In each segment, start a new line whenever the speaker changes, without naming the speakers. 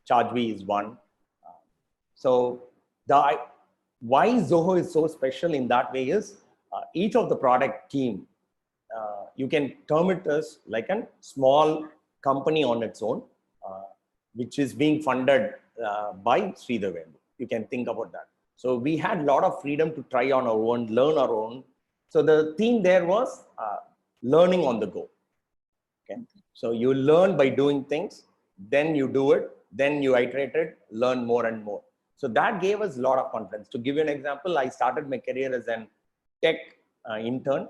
ChargeBee is one. So why Zoho is so special in that way is each of the product team, you can term it as like a small company on its own, which is being funded by Sridhar Vembu. You can think about that. So we had a lot of freedom to try on our own, learn our own. So the theme there was learning on the go. Okay. So you learn by doing things, then you do it, then you iterate it, learn more and more. So that gave us a lot of confidence. To give you an example, I started my career as an tech intern.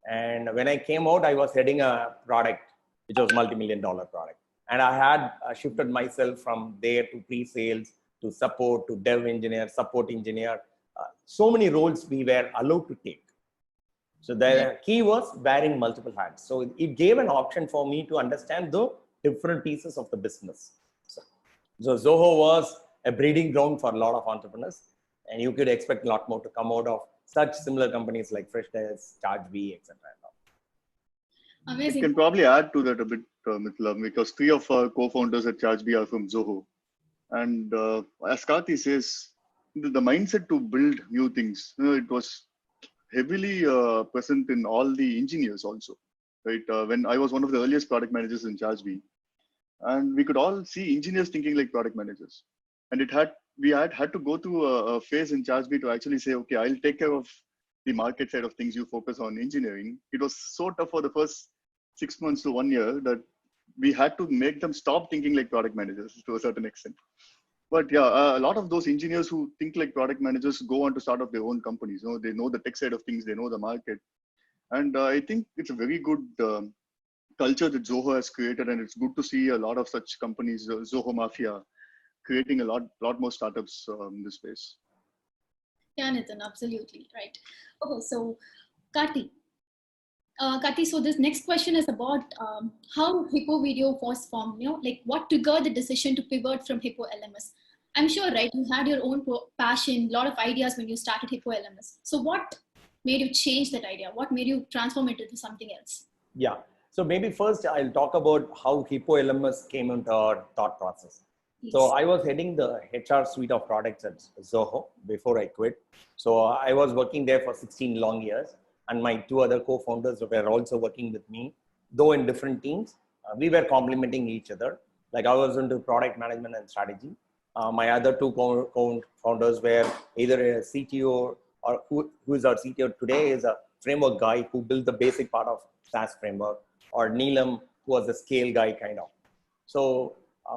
And when I came out, I was heading a product, which was multi-million-dollar product. And I had shifted myself from there to pre-sales, to support, to dev engineer, support engineer. So many roles we were allowed to take. So the key was wearing multiple hats. So it gave an option for me to understand the different pieces of the business. So Zoho was a breeding ground for a lot of entrepreneurs, and you could expect a lot more to come out of such similar companies like Freshdesk, ChargeBee, etc.
Amazing. I can probably add to that a bit, Mithila, because 3 of our co-founders at ChargeBee are from Zoho. And as Karthi says, the mindset to build new things, it was heavily present in all the engineers also, right? When I was one of the earliest product managers in ChargeBee, and we could all see engineers thinking like product managers. And we had to go through a phase in ChargeBee to actually say, okay, I'll take care of the market side of things, you focus on engineering. It was so tough for the first 6 months to 1 year that we had to make them stop thinking like product managers to a certain extent. But yeah, a lot of those engineers who think like product managers go on to start up their own companies. They know the tech side of things, they know the market. And I think it's a very good culture that Zoho has created. And it's good to see a lot of such companies, Zoho Mafia, creating a lot more startups in this space.
Yeah, Nitin, absolutely right. Okay, so Karthi, so this next question is about how Hippo Video was formed. Like what triggered the decision to pivot from Hippo LMS? I'm sure, right? You had your own passion, a lot of ideas when you started Hippo LMS. So what made you change that idea? What made you transform it into something else?
Yeah. So maybe first I'll talk about how Hippo LMS came into our thought process. Yes. So I was heading the HR suite of products at Zoho before I quit. So I was working there for 16 long years. And my 2 other co-founders were also working with me, though in different teams. We were complementing each other. Like I was into product management and strategy. My other 2 co-founders were either a CTO or who is our CTO today is a framework guy who built the basic part of SaaS framework, or Neelam, who was a scale guy kind of. So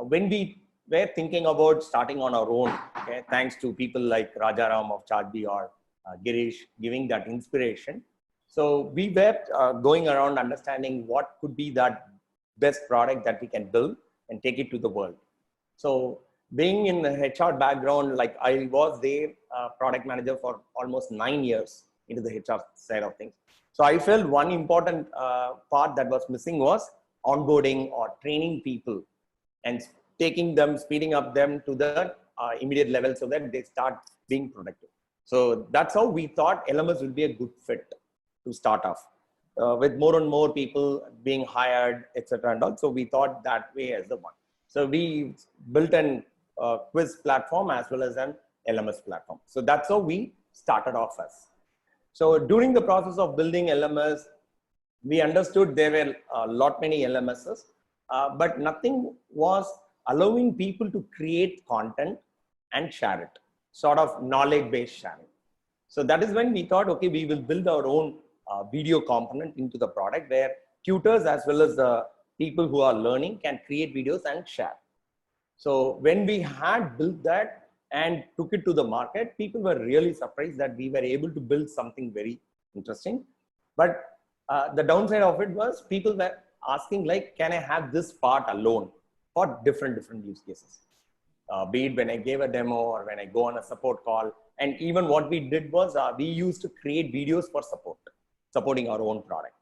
when we were thinking about starting on our own, okay, thanks to people like Rajaram of ChargeBee or Girish giving that inspiration. So we were going around understanding what could be that best product that we can build and take it to the world. So being in the HR background, like I was there, product manager for almost 9 years into the HR side of things. So I felt one important part that was missing was onboarding or training people and taking them, speeding up them to the immediate level so that they start being productive. So that's how we thought LMS will be a good fit to start off with more and more people being hired, etc. And also we thought that way as the one. So we built an quiz platform as well as an LMS platform. So that's how we started off as. So during the process of building LMS, we understood there were many LMSs, but nothing was allowing people to create content and share it, sort of knowledge-based sharing. So that is when we thought, okay, we will build our own video component into the product where tutors as well as the people who are learning can create videos and share. So when we had built that and took it to the market, people were really surprised that we were able to build something very interesting. But the downside of it was people were asking like, can I have this part alone for different use cases? Be it when I gave a demo or when I go on a support call. And even what we did was we used to create videos for supporting our own product.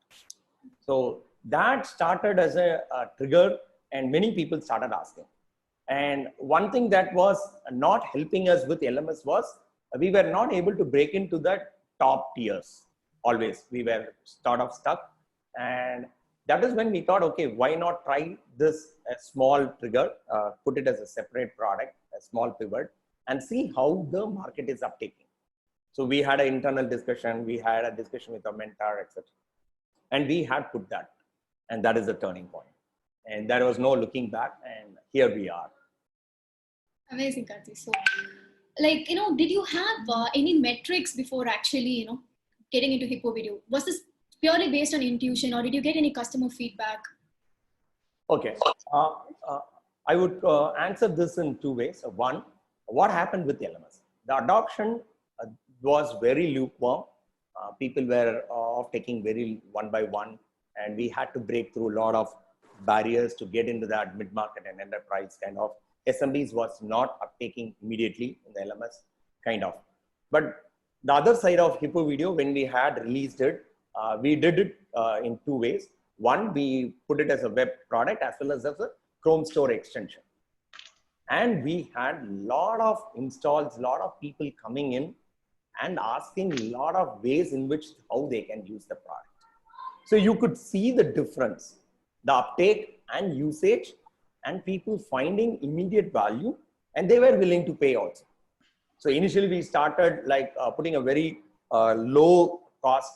So that started as a trigger and many people started asking. And one thing that was not helping us with LMS was we were not able to break into the top tiers always. We were sort of stuck. And that is when we thought, okay, why not try this a small trigger, put it as a separate product, a small pivot, and see how the market is uptaking. So we had an internal discussion, we had a discussion with a mentor, etc. And we had put that, and that is the turning point. And there was no looking back, and here we are.
Amazing, Karthi. So, like, did you have any metrics before actually, getting into Hippo Video? Was this purely based on intuition, or did you get any customer feedback?
Okay. I would answer this in two ways. One, what happened with LMS? The adoption was very lukewarm. People were taking very one by one, and we had to break through a lot of barriers to get into that mid-market and enterprise kind of. SMBs was not uptaking immediately in the LMS kind of. But the other side of Hippo Video, when we had released it, we did it in two ways. One, we put it as a web product as well as a Chrome Store extension. And we had a lot of installs, a lot of people coming in and asking a lot of ways in which how they can use the product. So you could see the difference, the uptake and usage, and people finding immediate value, and they were willing to pay also. So initially we started like putting a very low cost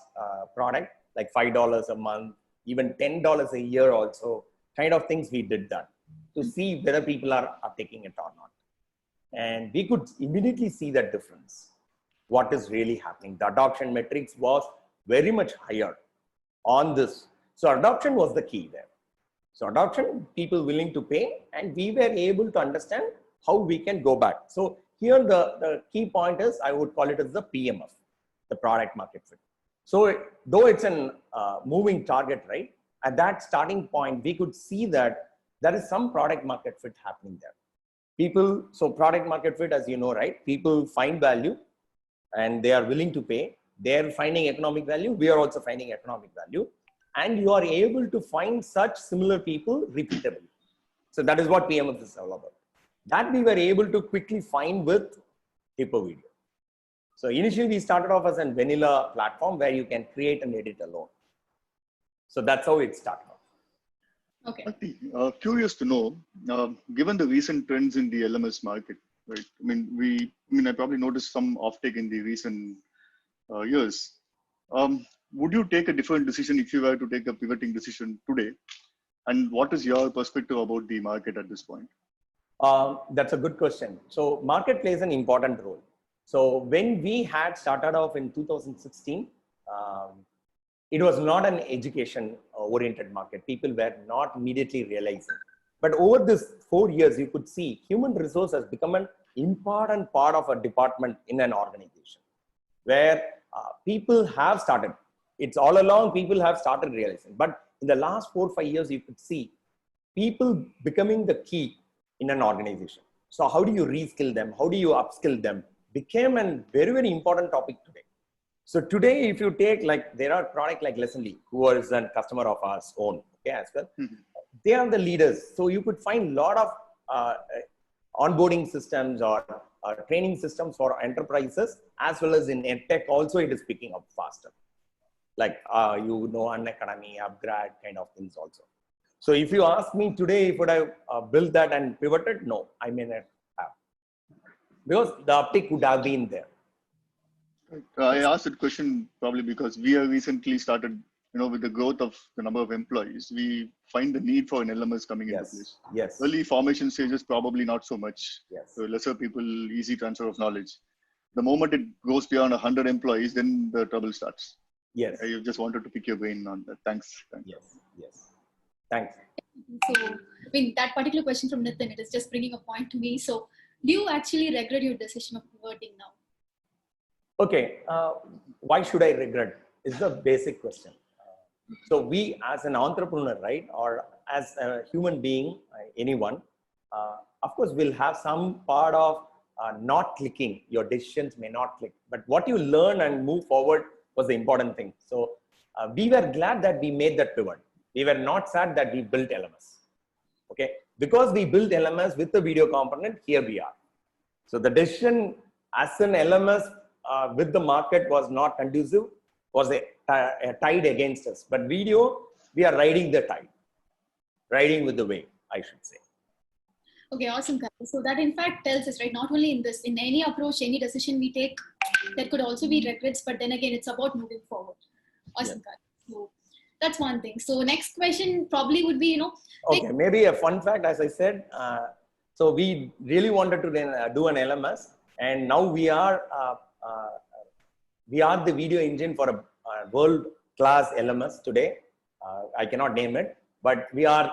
product, like $5 a month, even $10 a year also, kind of things we did that to see whether people are taking it or not. And we could immediately see that difference, what is really happening. The adoption metrics was very much higher on this. So adoption was the key there. So adoption, people willing to pay, and we were able to understand how we can go back. So here the key point is, I would call it as the PMF, the product market fit. So though it's a moving target, right? At that starting point, we could see that there is some product market fit happening there. People, so product market fit, as you know, right? People find value and they are willing to pay. They're finding economic value. We are also finding economic value. And you are able to find such similar people repeatably. So that is what PMF is all about. That we were able to quickly find with Hippo Video. So initially we started off as a vanilla platform where you can create and edit alone. So that's how it started off.
Okay.
Curious to know, given the recent trends in the LMS market, right? I probably noticed some offtake in the recent years. Would you take a different decision if you were to take a pivoting decision today? And what is your perspective about the market at this point?
That's a good question. So market plays an important role. So when we had started off in 2016, it was not an education oriented market. People were not immediately realizing. But over this 4 years, you could see human resource has become an important part of a department in an organization where people have started. It's all along people have started realizing. But in the last 4 or 5 years, you could see people becoming the key in an organization. So how do you reskill them? How do you upskill them? Became a very, very important topic today. So today, if you take like, there are products like Lessonly, who is a customer of ours own, okay, as well. Mm-hmm. They are the leaders. So you could find a lot of onboarding systems or training systems for enterprises, as well as in EdTech also it is picking up faster. Like, Unacademy, Upgrad kind of things also. So if you ask me today, would I build that and pivoted? No, I may not have. Because the uptick would have been there.
I asked that question probably because we have recently started, with the growth of the number of employees, we find the need for an LMS coming into place.
Yes.
Early formation stages, probably not so much.
Yes.
So lesser people, easy transfer of knowledge. The moment it goes beyond 100 employees, then the trouble starts.
Yes.
I just wanted to pick your brain on that. Thanks.
Yes. Thanks.
So, that particular question from Nitin, it is just bringing a point to me. So, do you actually regret your decision of pivoting now?
Okay. Why should I regret? Is the basic question. So we as an entrepreneur, right, or as a human being, anyone, of course, will have some part of not clicking. Your decisions may not click, but what you learn and move forward was the important thing. So we were glad that we made that pivot. We were not sad that we built LMS. Okay, because we built LMS with the video component, here we are. So the decision as an LMS with the market was not conducive, was a tide against us. But video, we are riding the tide, riding with the wave, I should say.
Okay, awesome, Karthi. So that in fact tells us, right, not only in this, in any approach, any decision we take, there could also be regrets, but then again, it's about moving forward. Awesome, Karthi. So that's one thing. So next question probably would be,
Okay, maybe a fun fact, as I said, so we really wanted to do an LMS, and now we are the video engine for a world-class LMS today. I cannot name it, but we have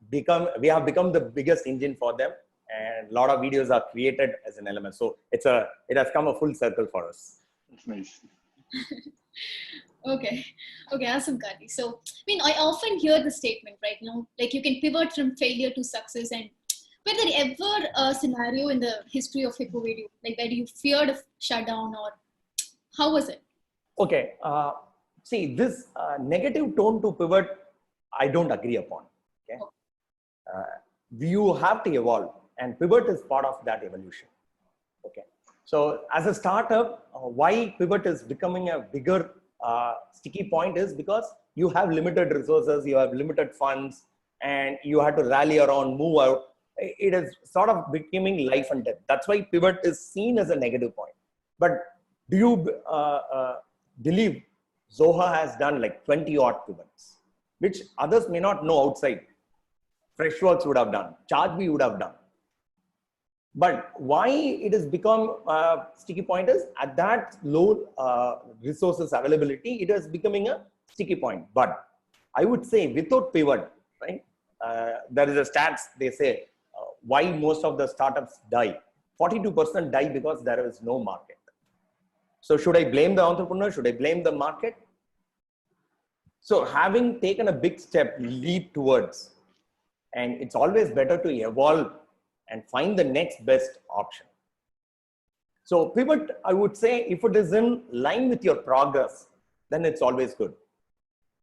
become the biggest engine for them, and a lot of videos are created as an LMS. So it has come a full circle for us.
That's nice.
Okay, awesome, Karthi. So, I often hear the statement, right? Like you can pivot from failure to success. And were there ever a scenario in the history of Hippo Video, like where you feared a shutdown, or how was it?
Okay, see, this negative tone to pivot, I don't agree upon. Okay, you have to evolve, and pivot is part of that evolution. Okay, so as a startup, why pivot is becoming a bigger sticky point is because you have limited resources, you have limited funds, and you have to rally around, move out. It is sort of becoming life and death. That's why pivot is seen as a negative point. But do you believe Zoho has done like 20 odd pivots, which others may not know outside? Freshworks would have done, ChargeBee would have done. But why it has become a sticky point is at that low resources availability, it is becoming a sticky point. But I would say without pivot, right? There is a stats, they say why most of the startups die. 42% die because there is no market. So should I blame the entrepreneur? Should I blame the market? So having taken a big step, leap towards, and it's always better to evolve and find the next best option. So pivot, I would say, if it is in line with your progress, then it's always good.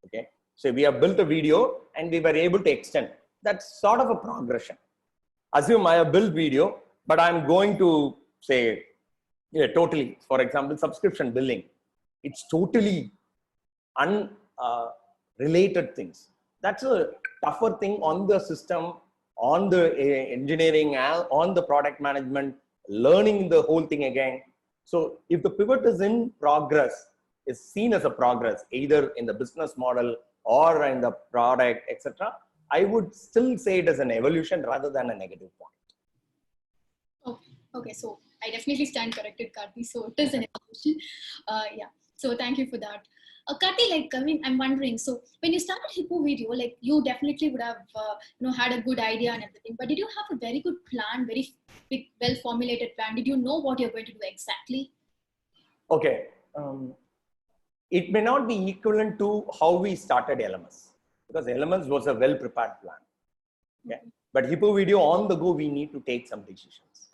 Okay. So we have built a video and we were able to extend. That's sort of a progression. Assume I have built video, but I'm going to say, totally, for example, subscription billing. It's totally unrelated things. That's a tougher thing on the system, on the engineering, on the product management, learning the whole thing again. So if the pivot is in progress, is seen as a progress, either in the business model or in the product, etc., I would still say it is an evolution rather than a negative point.
Okay. So I definitely stand corrected, Karthi. So it is an evolution. Yeah. So thank you for that. Karthi, I'm wondering, so when you started Hippo Video, you definitely would have, had a good idea and everything, but did you have a very good plan, very big, well-formulated plan? Did you know what you're going to do exactly?
Okay. It may not be equivalent to how we started LMS, because LMS was a well-prepared plan. Okay. But Hippo Video, on the go, we need to take some decisions.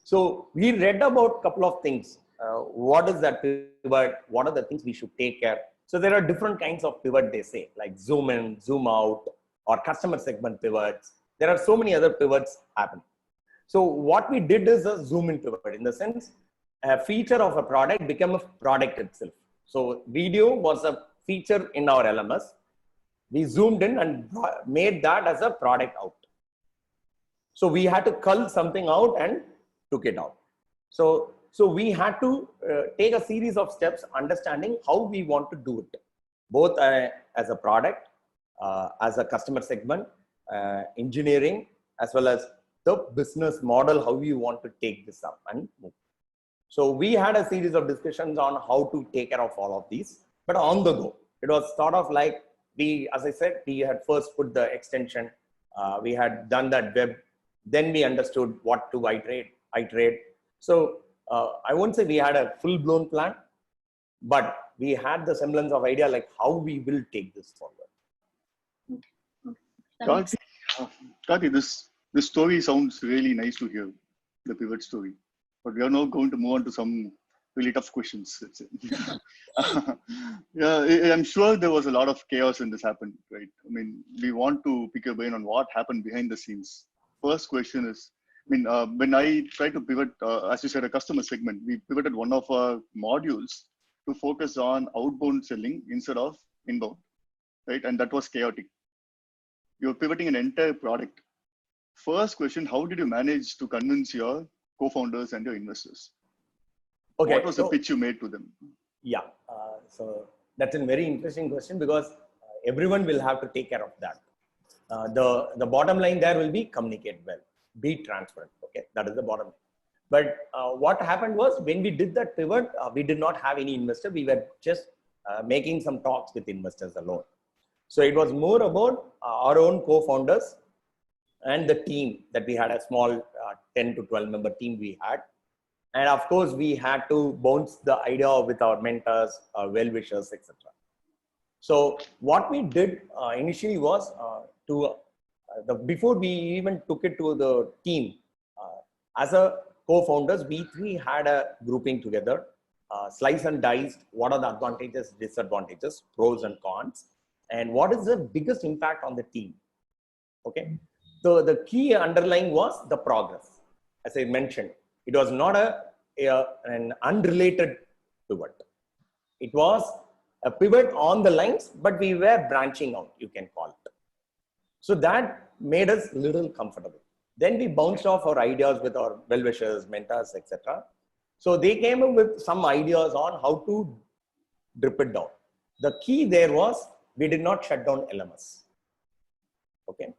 So we read about a couple of things. What is that pivot? What are the things we should take care? So there are different kinds of pivot, they say, like zoom in, zoom out, or customer segment pivots. There are so many other pivots happening. So what we did is a zoom in pivot, in the sense, a feature of a product became a product itself. So video was a feature in our LMS. We zoomed in and made that as a product out. So we had to cull something out and took it out. So we had to take a series of steps, understanding how we want to do it, both as a product, as a customer segment, engineering, as well as the business model, how we want to take this up and move. So we had a series of discussions on how to take care of all of these, but on the go. It was sort of like as I said, we had first put the extension, we had done that web, then we understood what to iterate. So I won't say we had a full-blown plan, but we had the semblance of idea like how we will take this forward.
Okay.
Karthi, this story sounds really nice to hear, the pivot story. But we are now going to move on to some really tough questions. Yeah, I'm sure there was a lot of chaos when this happened, right? I mean, we want to pick your brain on what happened behind the scenes. First question is, when I tried to pivot, as you said, a customer segment, we pivoted one of our modules to focus on outbound selling instead of inbound. right? And that was chaotic. You're pivoting an entire product. First question, how did you manage to convince your co-founders and your investors?
Okay,
What was the pitch you made to them?
Yeah, so that's a very interesting question because everyone will have to take care of that. The bottom line there will be communicate well, be transparent. Okay, that is the bottom line. But what happened was when we did that pivot, we did not have any investor. We were just making some talks with investors alone. So it was more about our own co-founders and the team that we had, a small 10 to 12 member team we had. And of course, we had to bounce the idea with our mentors, well-wishers, etc. So what we did initially was before we even took it to the team, as a co-founders, we three had a grouping together, slice and dice, what are the advantages, disadvantages, pros and cons, and what is the biggest impact on the team. Okay, so the key underlying was the progress. As I mentioned, it was not an unrelated pivot. It was a pivot on the lines, but we were branching out, you can call it. So that made us a little comfortable. Then we bounced off our ideas with our well-wishers, mentors, etc. So they came up with some ideas on how to drip it down. The key there was we did not shut down LMS. Okay.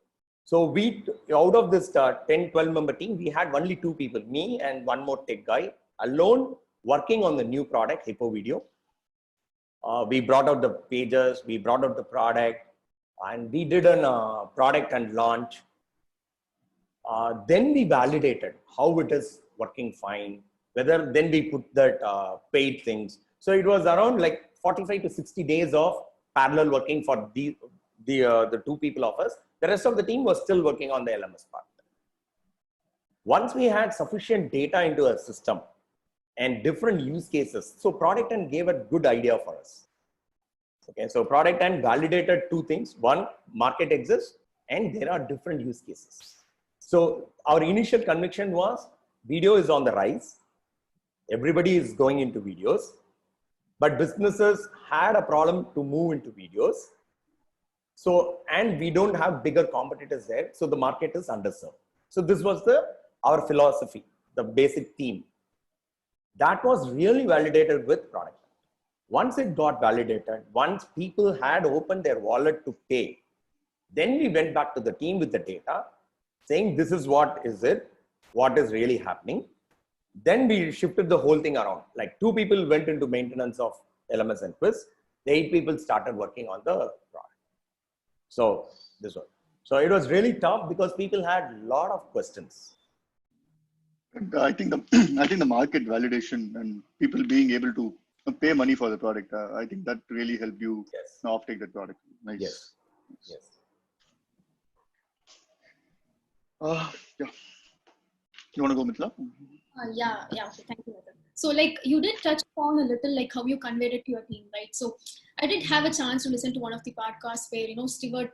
So we, out of this 10, 12 member team, we had only 2 people, me and one more tech guy, alone working on the new product, Hippo Video. We brought out the pages, we brought out the product, and we did a product and launch. Then we validated how it is working fine, whether then we put that paid things. So it was around like 45 to 60 days of parallel working for the 2 people of us. The rest of the team was still working on the LMS part. Once we had sufficient data into a system and different use cases, so Product Hunt gave a good idea for us. Okay, so Product Hunt validated 2 things. One, market exists and there are different use cases. So our initial conviction was video is on the rise. Everybody is going into videos, but businesses had a problem to move into videos. So, and we don't have bigger competitors there. So the market is underserved. So this was our philosophy, the basic theme. That was really validated with Product Hunt. Once it got validated, once people had opened their wallet to pay, then we went back to the team with the data saying, this is what is it, what is really happening. Then we shifted the whole thing around. Like 2 people went into maintenance of LMS and Quiz. The 8 people started working on the product. So this one. So it was really tough because people had a lot of questions.
I think the market validation and people being able to pay money for the product, I think that really helped you offtake that product. Nice.
Yes. Yes.
Yeah. You want to go, Mithila?
Yeah. Okay, thank you, Nathan. So like you did touch upon a little like how you conveyed it to your team, right? So I did have a chance to listen to one of the podcasts where, Stewart,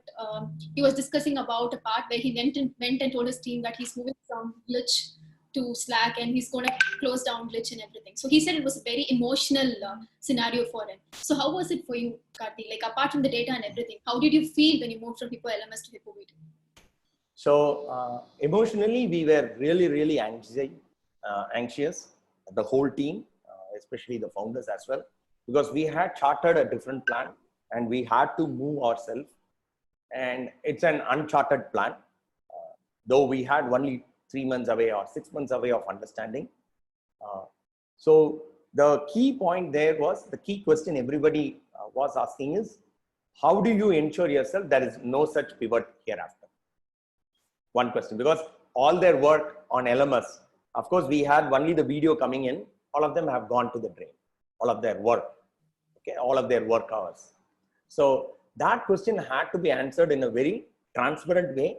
he was discussing about a part where he went and told his team that he's moving from Glitch to Slack and he's going to close down Glitch and everything. So he said it was a very emotional scenario for him. So how was it for you, Karthi? Like apart from the data and everything, how did you feel when you moved from Hippo LMS to Hippo Video?
So emotionally, we were really, really anxious, the whole team, especially the founders as well, because we had charted a different plan and we had to move ourselves. And it's an uncharted plan, though we had only 3 months away or 6 months away of understanding. So the key point there was, the key question everybody was asking is, how do you ensure yourself there is no such pivot hereafter? One question, because all their work on LMS, of course, we had only the video coming in, all of them have gone to the drain, all of their work, okay, all of their work hours. So that question had to be answered in a very transparent way,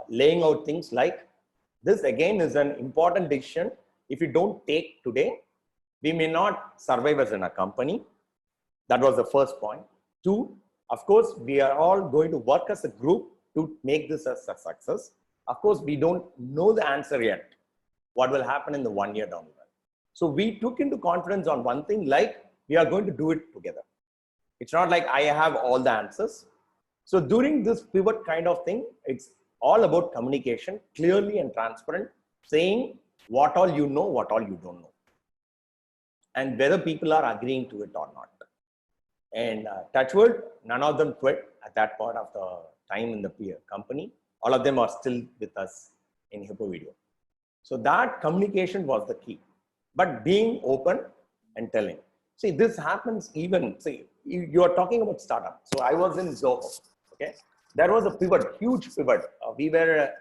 laying out things like, this again is an important decision. If you don't take today, we may not survive as in a company. That was the first point. 2, of course, we are all going to work as a group to make this a success. Of course, we don't know the answer yet, what will happen in the 1 year down the line. So we took into confidence on one thing, like we are going to do it together. It's not like I have all the answers. So during this pivot kind of thing, it's all about communication, clearly and transparent, saying what all you know, what all you don't know, and whether people are agreeing to it or not. And touchwood, none of them quit at that point of the time in the peer company. All of them are still with us in Hippo Video. So that communication was the key, but being open and telling. See, this happens even, see, you are talking about startup. So I was in Zoho, okay? There was a pivot, huge pivot. We were,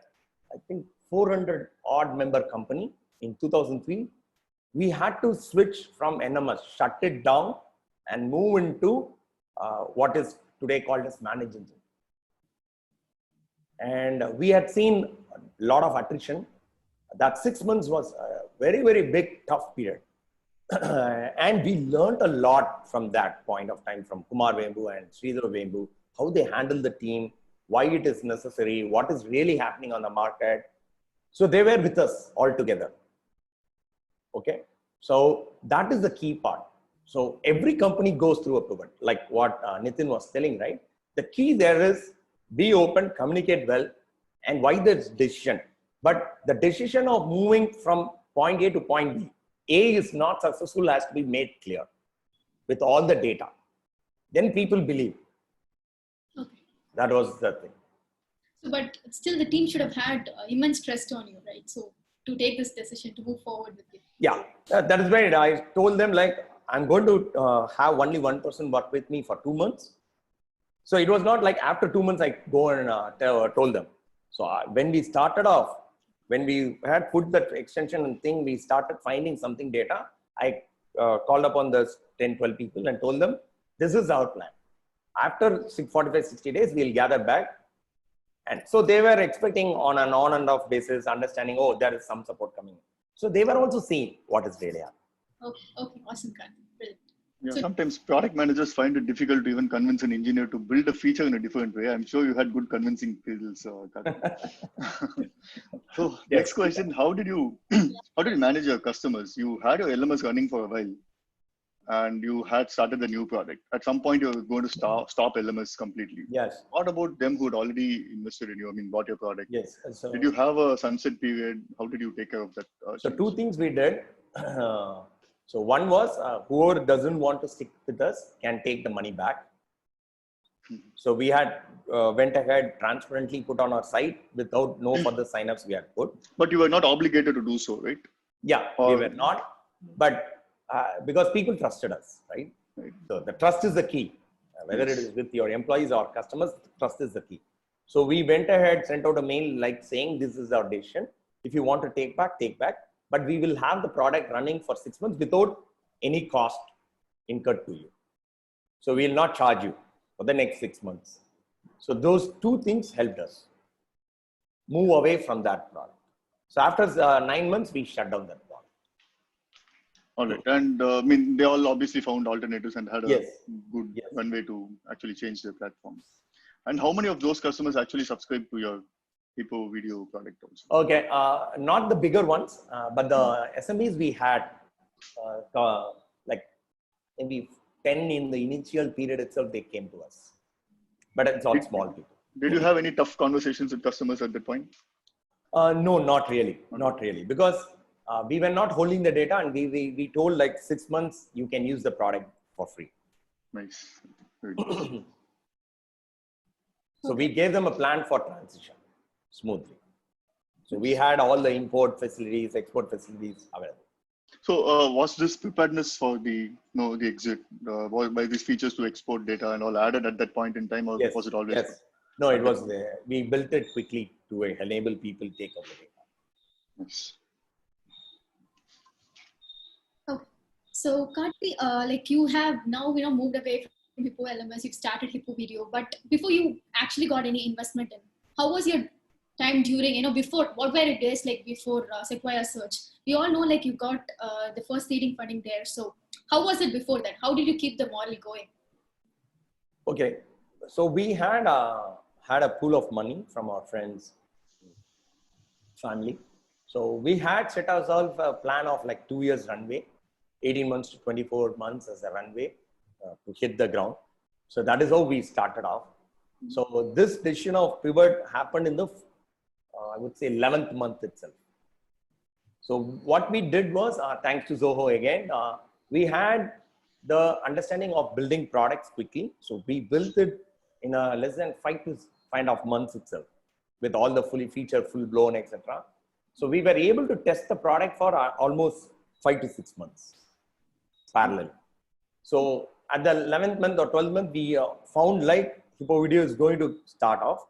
I think, 400 odd member company in 2003. We had to switch from NMS, shut it down and move into what is today called as managed engine. And we had seen a lot of attrition. That 6 months was a very, very big, tough period. And we learned a lot from that point of time from Kumar Vembu and Sridhar Vembu, how they handle the team, why it is necessary, what is really happening on the market. So they were with us all together. Okay. So that is the key part. So every company goes through a pivot, like what Nitin was telling, right? The key there is be open, communicate well, and why the decision. But the decision of moving from point A to point B, A is not successful, has to be made clear with all the data. Then people believe.
Okay.
That was the thing.
So, but still the team should have had immense trust on you, right? So to take this decision to move forward with you.
Yeah, that is right. I told them like, I'm going to have only one person work with me for 2 months. So it was not like after 2 months, I go and told them. So when we started off, when we had put that extension and thing, we started finding something data. I called upon the 10, 12 people and told them, this is our plan. After 45, 60 days, we'll gather back. And so they were expecting on an on and off basis, understanding, oh, there is some support coming. So they were also seeing what is really happening.
Okay, awesome, Karthi. Brilliant.
Yeah,
So-
sometimes product managers find it difficult to even convince an engineer to build a feature in a different way. I'm sure you had good convincing skills, Karthi. So
Yes.
next question: How did you manage your customers? You had your LMS running for a while, and you had started the new product. At some point, you were going to stop LMS completely.
Yes.
What about them who had already invested in you? I mean, bought your product.
Yes. So,
Did you have a sunset period? How did you take care of that?
so
change?
2 things we did. So one was whoever doesn't want to stick with us can take the money back. So we had went ahead transparently put on our site without no further signups we had put.
But you were not obligated to do so, right?
Yeah, we were not, but because people trusted us, right?
Right.
So the trust is the key. Whether it is with your employees or customers, trust is the key. So we went ahead, sent out a mail like saying this is our decision. If you want to take back, take back. But we will have the product running for 6 months without any cost incurred to you. So we will not charge you for the next 6 months. So those 2 things helped us move away from that product. So after 9 months, we shut down that product.
All right. And I mean, they all obviously found alternatives and had a
Yes.
good
Yes.
runway to actually change their platform. And how many of those customers actually subscribe to your Hippo Video product also?
Okay, not the bigger ones, but the SMEs we had, like maybe 10 in the initial period itself, they came to us. But it's all small people.
Did you have any tough conversations with customers at that point?
No, not really. Not really. Because we were not holding the data and we told like 6 months, you can use the product for free.
Nice. Very good.
So we gave them a plan for transition smoothly. So we had all the import facilities, export facilities available.
So was this preparedness for the exit was by these features to export data and all added at that point in time, or
Yes.
was it always?
Yes. No, it was there. We built it quickly to enable people to take over the data.
Yes.
Okay. So Karthi, like you have now moved away from Hippo LMS. You've started Hippo Video, but before you actually got any investment in, how was your time during before? What were your days like before Sequoia Search? We all know like you got the first seeding funding there. So how was it before that? How did you keep the model going?
Okay, so we had a pool of money from our friends, family. So we had set ourselves a plan of like 2 years runway, 18 months to 24 months as a runway to hit the ground. So that is how we started off. So this decision of pivot happened in the, I would say 11th month itself. So what we did was, thanks to Zoho again, we had the understanding of building products quickly. So we built it in less than 5.5 months itself, with all the fully featured, full blown, etc. So we were able to test the product for almost 5 to 6 months parallel. So at the 11th month or 12th month, we found like Hippo Video is going to start off.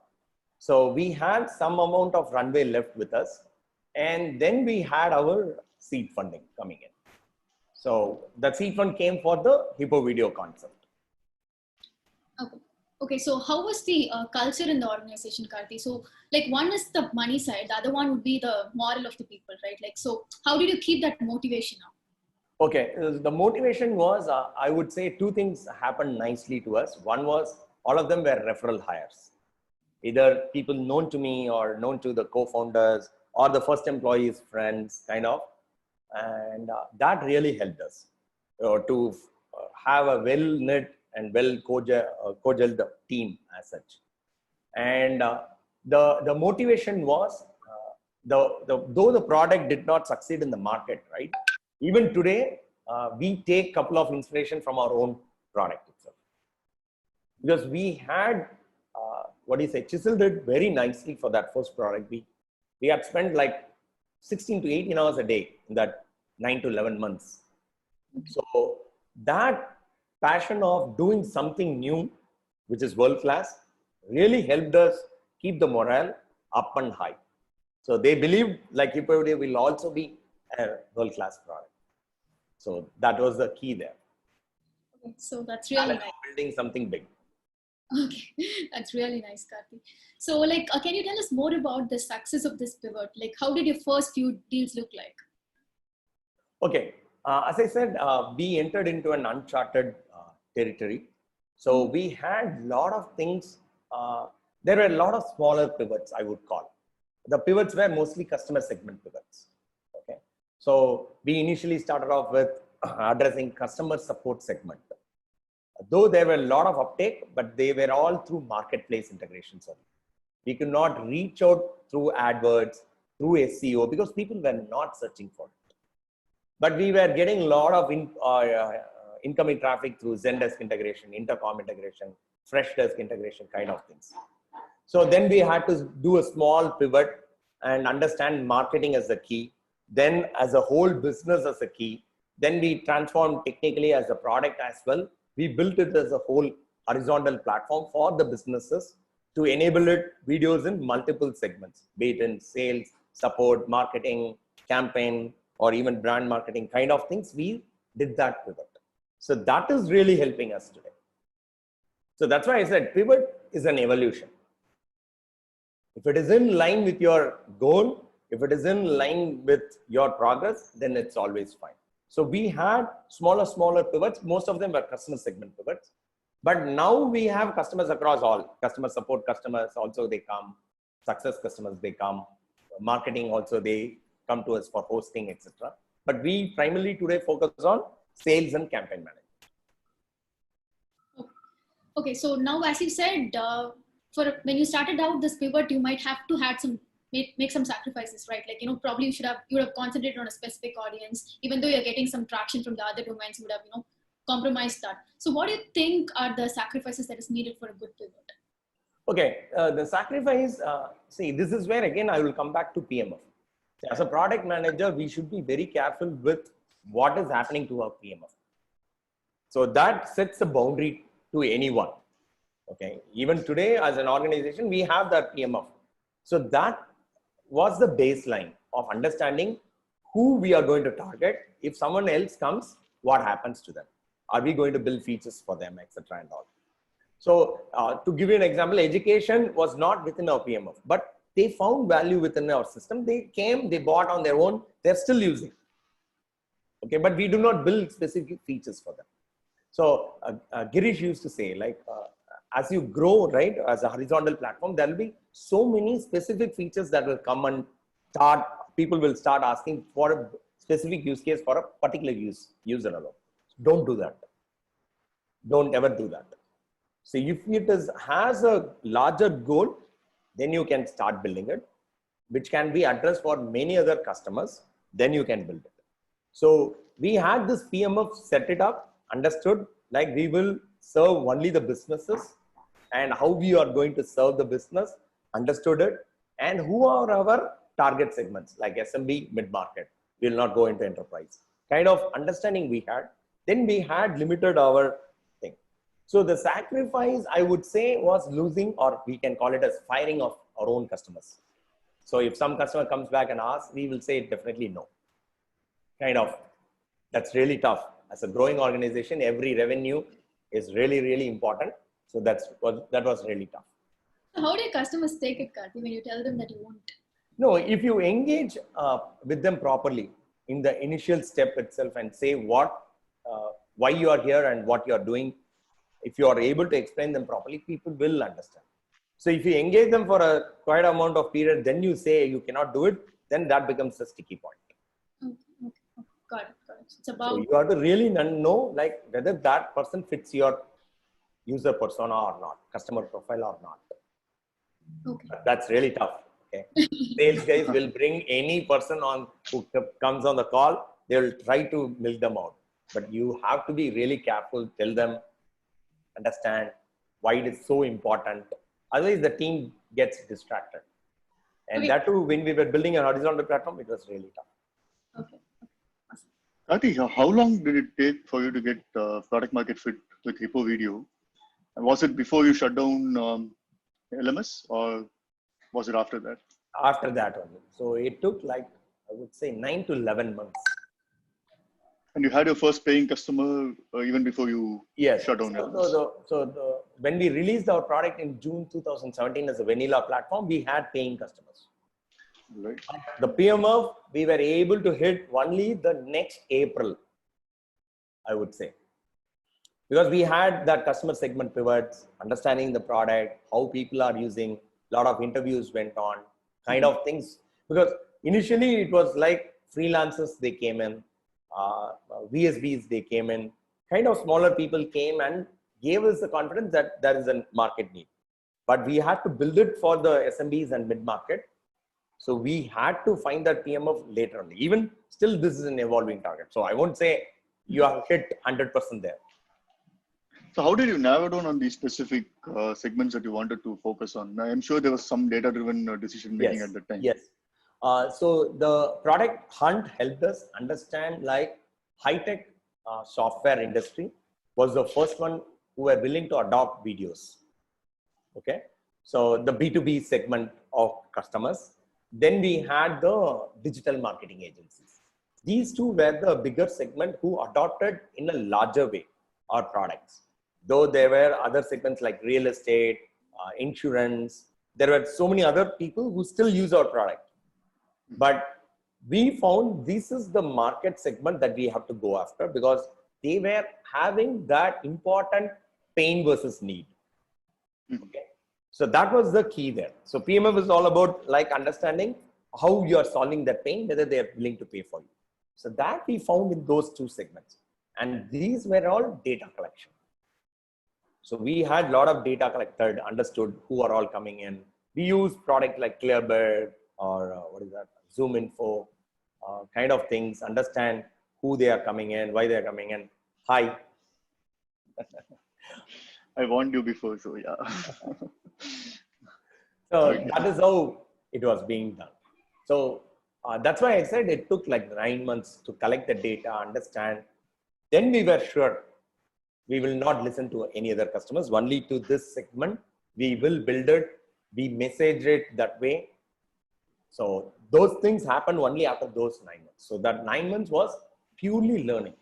So we had some amount of runway left with us. And then we had our seed funding coming in. So the seed fund came for the Hippo Video concept.
Okay. Okay, so how was the culture in the organization, Karthi? So, like, one is the money side, the other one would be the moral of the people, right? Like, so how did you keep that motivation up?
Okay, the motivation was, I would say two things happened nicely to us. One was all of them were referral hires, either people known to me or known to the co-founders or the first employees, friends, kind of. And that really helped us to have a well-knit and well-co-gelled team as such. And the motivation was, though the product did not succeed in the market, right? Even today, we take a couple of inspiration from our own product itself. Because we had, chiseled it very nicely for that first product. We had spent like 16 to 18 hours a day in that 9 to 11 months. So that passion of doing something new, which is world-class, really helped us keep the morale up and high. So they believed like Hippo Video will also be a world-class product. So that was the key there.
Okay, so that's really nice.
Building something big.
Okay, that's really nice, Karthi. So, like, can you tell us more about the success of this pivot? Like, how did your first few deals look like?
Okay, as I said, we entered into an uncharted territory. So we had a lot of things. There were a lot of smaller pivots, I would call. The pivots were mostly customer segment pivots. Okay, so we initially started off with addressing customer support segment. Though there were a lot of uptake, but they were all through marketplace integrations. We could not reach out through AdWords, through SEO, because people were not searching for it. But we were getting a lot of incoming traffic through Zendesk integration, Intercom integration, Freshdesk integration, kind of things. So then we had to do a small pivot and understand marketing as the key, then as a whole business as a key. Then we transformed technically as a product as well. We built it as a whole horizontal platform for the businesses to enable it videos in multiple segments, be it in sales, support, marketing, campaign, or even brand marketing kind of things. We did that pivot. So that is really helping us today. So that's why I said pivot is an evolution. If it is in line with your goal, if it is in line with your progress, then it's always fine. So we had smaller pivots. Most of them were customer segment pivots. But now we have customers across all. Customer support customers also, they come. Success customers, they come. Marketing also, they come to us for hosting, etc. But we primarily today focus on sales and campaign management.
Okay, so now as you said, when you started out this pivot, you might have to make some sacrifices, right? Like, probably you would have concentrated on a specific audience. Even though you're getting some traction from the other domains, you would have, compromised that. So what do you think are the sacrifices that is needed for a good pivot?
Okay, the sacrifice, see, this is where again, I will come back to PMF. As a product manager, we should be very careful with what is happening to our PMF. So that sets a boundary to anyone. Okay, even today as an organization, we have that PMF. So that was the baseline of understanding who we are going to target. If someone else comes, what happens to them? Are we going to build features for them, etc. and all? So to give you an example, education was not within our PMF, but they found value within our system. They came, they bought on their own, they're still using. Okay, but we do not build specific features for them. So Girish used to say, like, as you grow, right, as a horizontal platform, there will be so many specific features that will come and people will start asking for a specific use case for a particular user alone. Don't do that. Don't ever do that. So if it has a larger goal, then you can start building it, which can be addressed for many other customers. Then you can build it. So we had this PMF set it up, understood, like we will serve only the businesses and how we are going to serve the business, understood it, and who are our target segments like SMB, mid-market. We will not go into enterprise. Kind of understanding we had. Then we had limited our thing. So the sacrifice, I would say, was losing, or we can call it as firing of our own customers. So if some customer comes back and asks, we will say definitely no. Kind of, that's really tough. As a growing organization, every revenue is really, really important. So that was really tough.
How do your customers take it, Karthi, when you tell them that you won't?
No, if you engage with them properly in the initial step itself and say why you are here and what you are doing, if you are able to explain them properly, people will understand. So if you engage them for a quite amount of period, then you say you cannot do it, then that becomes a sticky point.
Okay. Got it. It's about.
So you have to really know like whether that person fits your user persona or not, customer profile or not.
Okay.
That's really tough. Okay. Sales guys will bring any person on who comes on the call. They will try to milk them out, but you have to be really careful. Tell them, understand why it is so important. Otherwise, the team gets distracted. And
Okay.
that too, when we were building a horizontal platform, it was really tough.
Okay. Awesome.
Karthi, how long did it take for you to get product market fit with Hippo Video? And was it before you shut down LMS, or was it after that?
After that only. So it took like, I would say 9 to 11 months.
And you had your first paying customer even before you
Yes.
shut down LMS?
When we released our product in June 2017 as a vanilla platform, we had paying customers.
Right.
The PMF, we were able to hit only the next April, I would say. Because we had that customer segment pivots, understanding the product, how people are using, a lot of interviews went on, kind of things. Because initially it was like freelancers, they came in, VSBs, they came in, kind of smaller people came and gave us the confidence that there is a market need. But we had to build it for the SMBs and mid-market. So we had to find that PMF later on. Even still, this is an evolving target. So I won't say you have hit 100% there.
So how did you narrow down on these specific segments that you wanted to focus on? I'm sure there was some data-driven decision making at that time.
Yes. So the product hunt helped us understand like high-tech software industry was the first one who were willing to adopt videos. Okay. So the B2B segment of customers. Then we had the digital marketing agencies. These two were the bigger segment who adopted in a larger way our products. Though there were other segments like real estate, insurance, there were so many other people who still use our product. But we found this is the market segment that we have to go after because they were having that important pain versus need. Okay. So that was the key there. So PMF is all about like understanding how you are solving that pain, whether they are willing to pay for you. So that we found in those two segments. And these were all data collection. So we had a lot of data collected, understood who are all coming in. We use product like Clearbird or Zoom Info, kind of things, understand who they are coming in, why they are coming in. Hi.
I warned you before, so yeah.
So that is how it was being done. So that's why I said it took like 9 months to collect the data, understand. Then we were sure we will not listen to any other customers, only to this segment. We will build it, we message it that way. So those things happen only after those 9 months. So that 9 months was purely learning.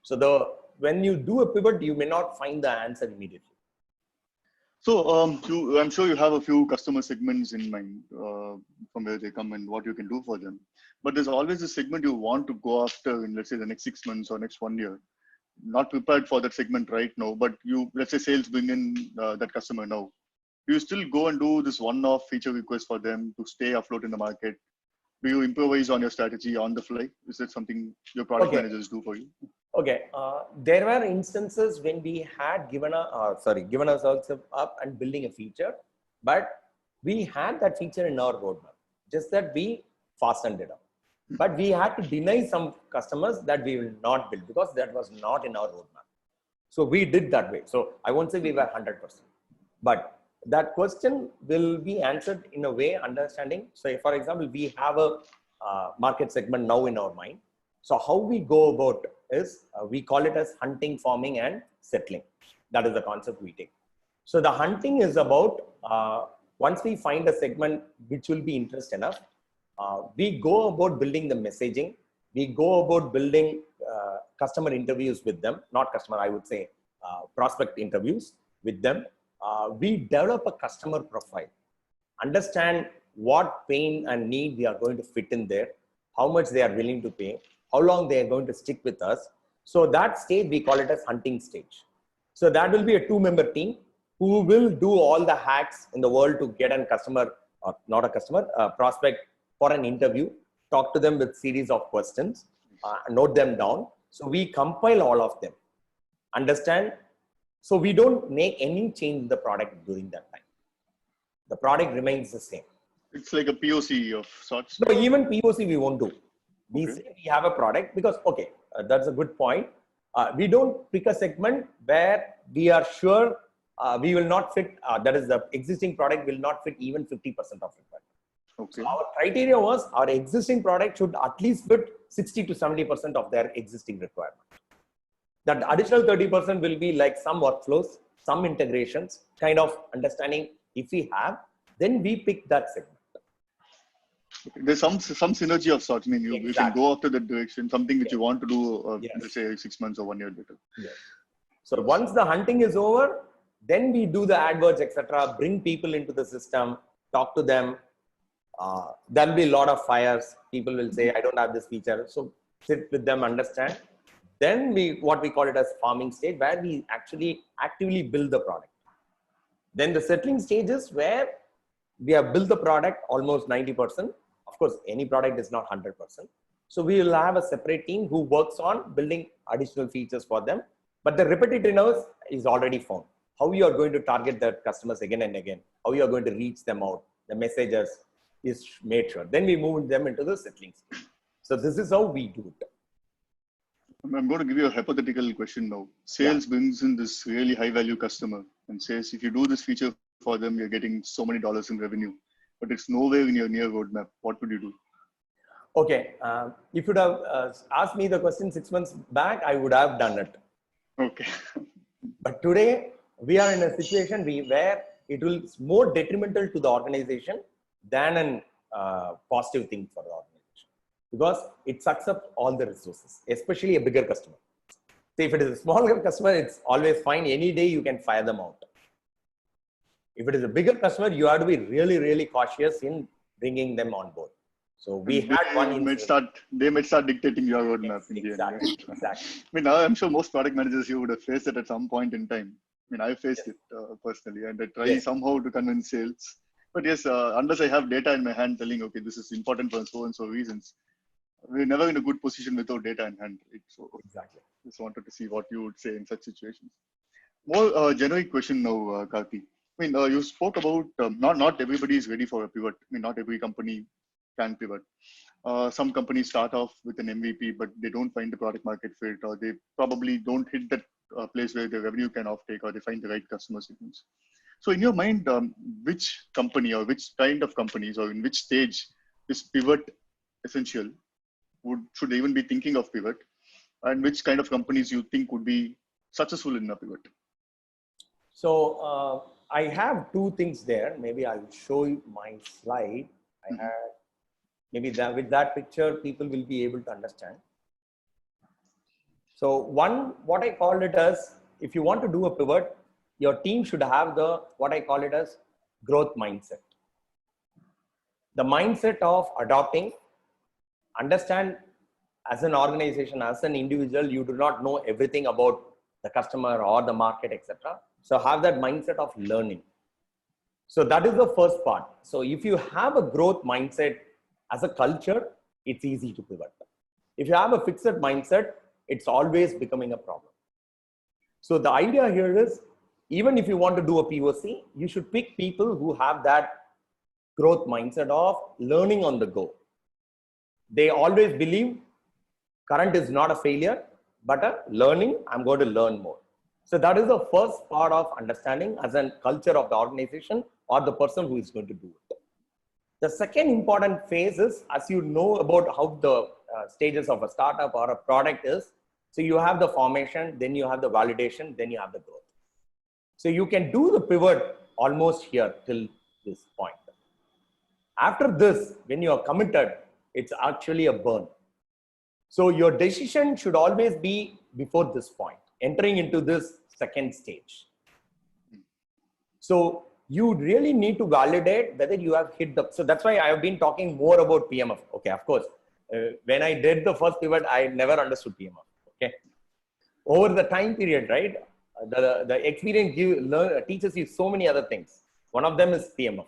So when you do a pivot, you may not find the answer immediately.
So I'm sure you have a few customer segments in mind from where they come and what you can do for them. But there's always a segment you want to go after in, let's say, the next 6 months or next 1 year. Not prepared for that segment right now, but let's say sales bring in that customer now. Do you still go and do this one-off feature request for them to stay afloat in the market? Do you improvise on your strategy on the fly? Is that something your product managers do for you?
Okay, there were instances when we had given ourselves up and building a feature, but we had that feature in our roadmap, just that we fastened it up. But we had to deny some customers that we will not build because that was not in our roadmap. So we did that way. So I won't say we were 100%, but that question will be answered in a way understanding. So for example, we have a market segment now in our mind. So how we go about is we call it as hunting, farming, and settling. That is the concept we take. So the hunting is about once we find a segment which will be interest enough, we go about building the messaging. We go about building customer interviews with them, not customer, I would say prospect interviews with them. We develop a customer profile, understand what pain and need we are going to fit in there, how much they are willing to pay, how long they are going to stick with us. So that stage, we call it as hunting stage. So that will be a 2-member team who will do all the hacks in the world to get a customer, or not a customer, a prospect for an interview, talk to them with series of questions, note them down. So we compile all of them, understand. So we don't make any change in the product during that time. The product remains the same.
It's like a POC of sorts.
No, even POC we won't do. We say we have a product because, okay, that's a good point. We don't pick a segment where we are sure we will not fit, that is the existing product will not fit even 50% of requirement.
Okay.
So our criteria was our existing product should at least fit 60 to 70% of their existing requirement. That additional 30% will be like some workflows, some integrations, kind of understanding if we have, then we pick that segment.
Okay. There's some synergy of sorts. I mean, you can go after that direction, something which you want to do, let's say 6 months or 1 year later.
Yes. So once the hunting is over, then we do the AdWords, etc., bring people into the system, talk to them. There'll be a lot of fires. People will say, I don't have this feature. So sit with them, understand. Then what we call it as farming stage, where we actually actively build the product. Then the settling stage is where we have built the product almost 90%. Of course, any product is not 100%. So we will have a separate team who works on building additional features for them. But the repetitiveness is already found. How you are going to target the customers again and again, how you are going to reach them out, the messages is made sure. Then we move them into the settling stage. So this is how we do it.
I'm going to give you a hypothetical question now. Sales brings in this really high value customer and says, if you do this feature for them, you're getting so many dollars in revenue, but it's nowhere in your near roadmap. What would you do?
Okay. If you would have asked me the question 6 months back, I would have done it.
Okay.
But today we are in a situation where it will be more detrimental to the organization than a positive thing for the organization. Because it sucks up all the resources, especially a bigger customer. So if it is a smaller customer, it's always fine. Any day you can fire them out. If it is a bigger customer, you have to be really, really cautious in bringing them on board. So we had one.
They might start dictating your roadmap.
Yes, exactly. Exactly.
I mean, I'm sure most product managers you would have faced it at some point in time. I mean, I faced it personally, and I try somehow to convince sales. But yes, unless I have data in my hand telling, okay, this is important for so and so reasons, we're never in a good position without data in hand. Right? So
exactly.
Just wanted to see what you would say in such situations. More generic question now, Karthi. I mean, you spoke about not everybody is ready for a pivot. I mean, not every company can pivot. Some companies start off with an MVP, but they don't find the product market fit, or they probably don't hit that place where the revenue can offtake, or they find the right customer segments. So in your mind, which company or which kind of companies, or in which stage is pivot essential? Should they even be thinking of pivot? And which kind of companies you think would be successful in a pivot?
So I have two things there. Maybe I will show you my slide. I had maybe with that picture, people will be able to understand. So one, what I called it as, if you want to do a pivot, your team should have what I call it as growth mindset. The mindset of adopting, understand as an organization, as an individual, you do not know everything about the customer or the market, etc. So have that mindset of learning. So that is the first part. So if you have a growth mindset as a culture, it's easy to pivot. If you have a fixed mindset, it's always becoming a problem. So the idea here is, even if you want to do a POC, you should pick people who have that growth mindset of learning on the go. They always believe current is not a failure, but a learning. I'm going to learn more. So that is the first part of understanding as a culture of the organization or the person who is going to do it. The second important phase is, as you know about how the stages of a startup or a product is, so you have the formation, then you have the validation, then you have the growth. So you can do the pivot almost here till this point. After this, when you are committed, it's actually a burn. So your decision should always be before this point, entering into this second stage. So you really need to validate whether you have hit the, so that's why I have been talking more about PMF. Okay, of course, when I did the first pivot, I never understood PMF. Okay. Over the time period, right? The experience teaches you so many other things. One of them is PMF.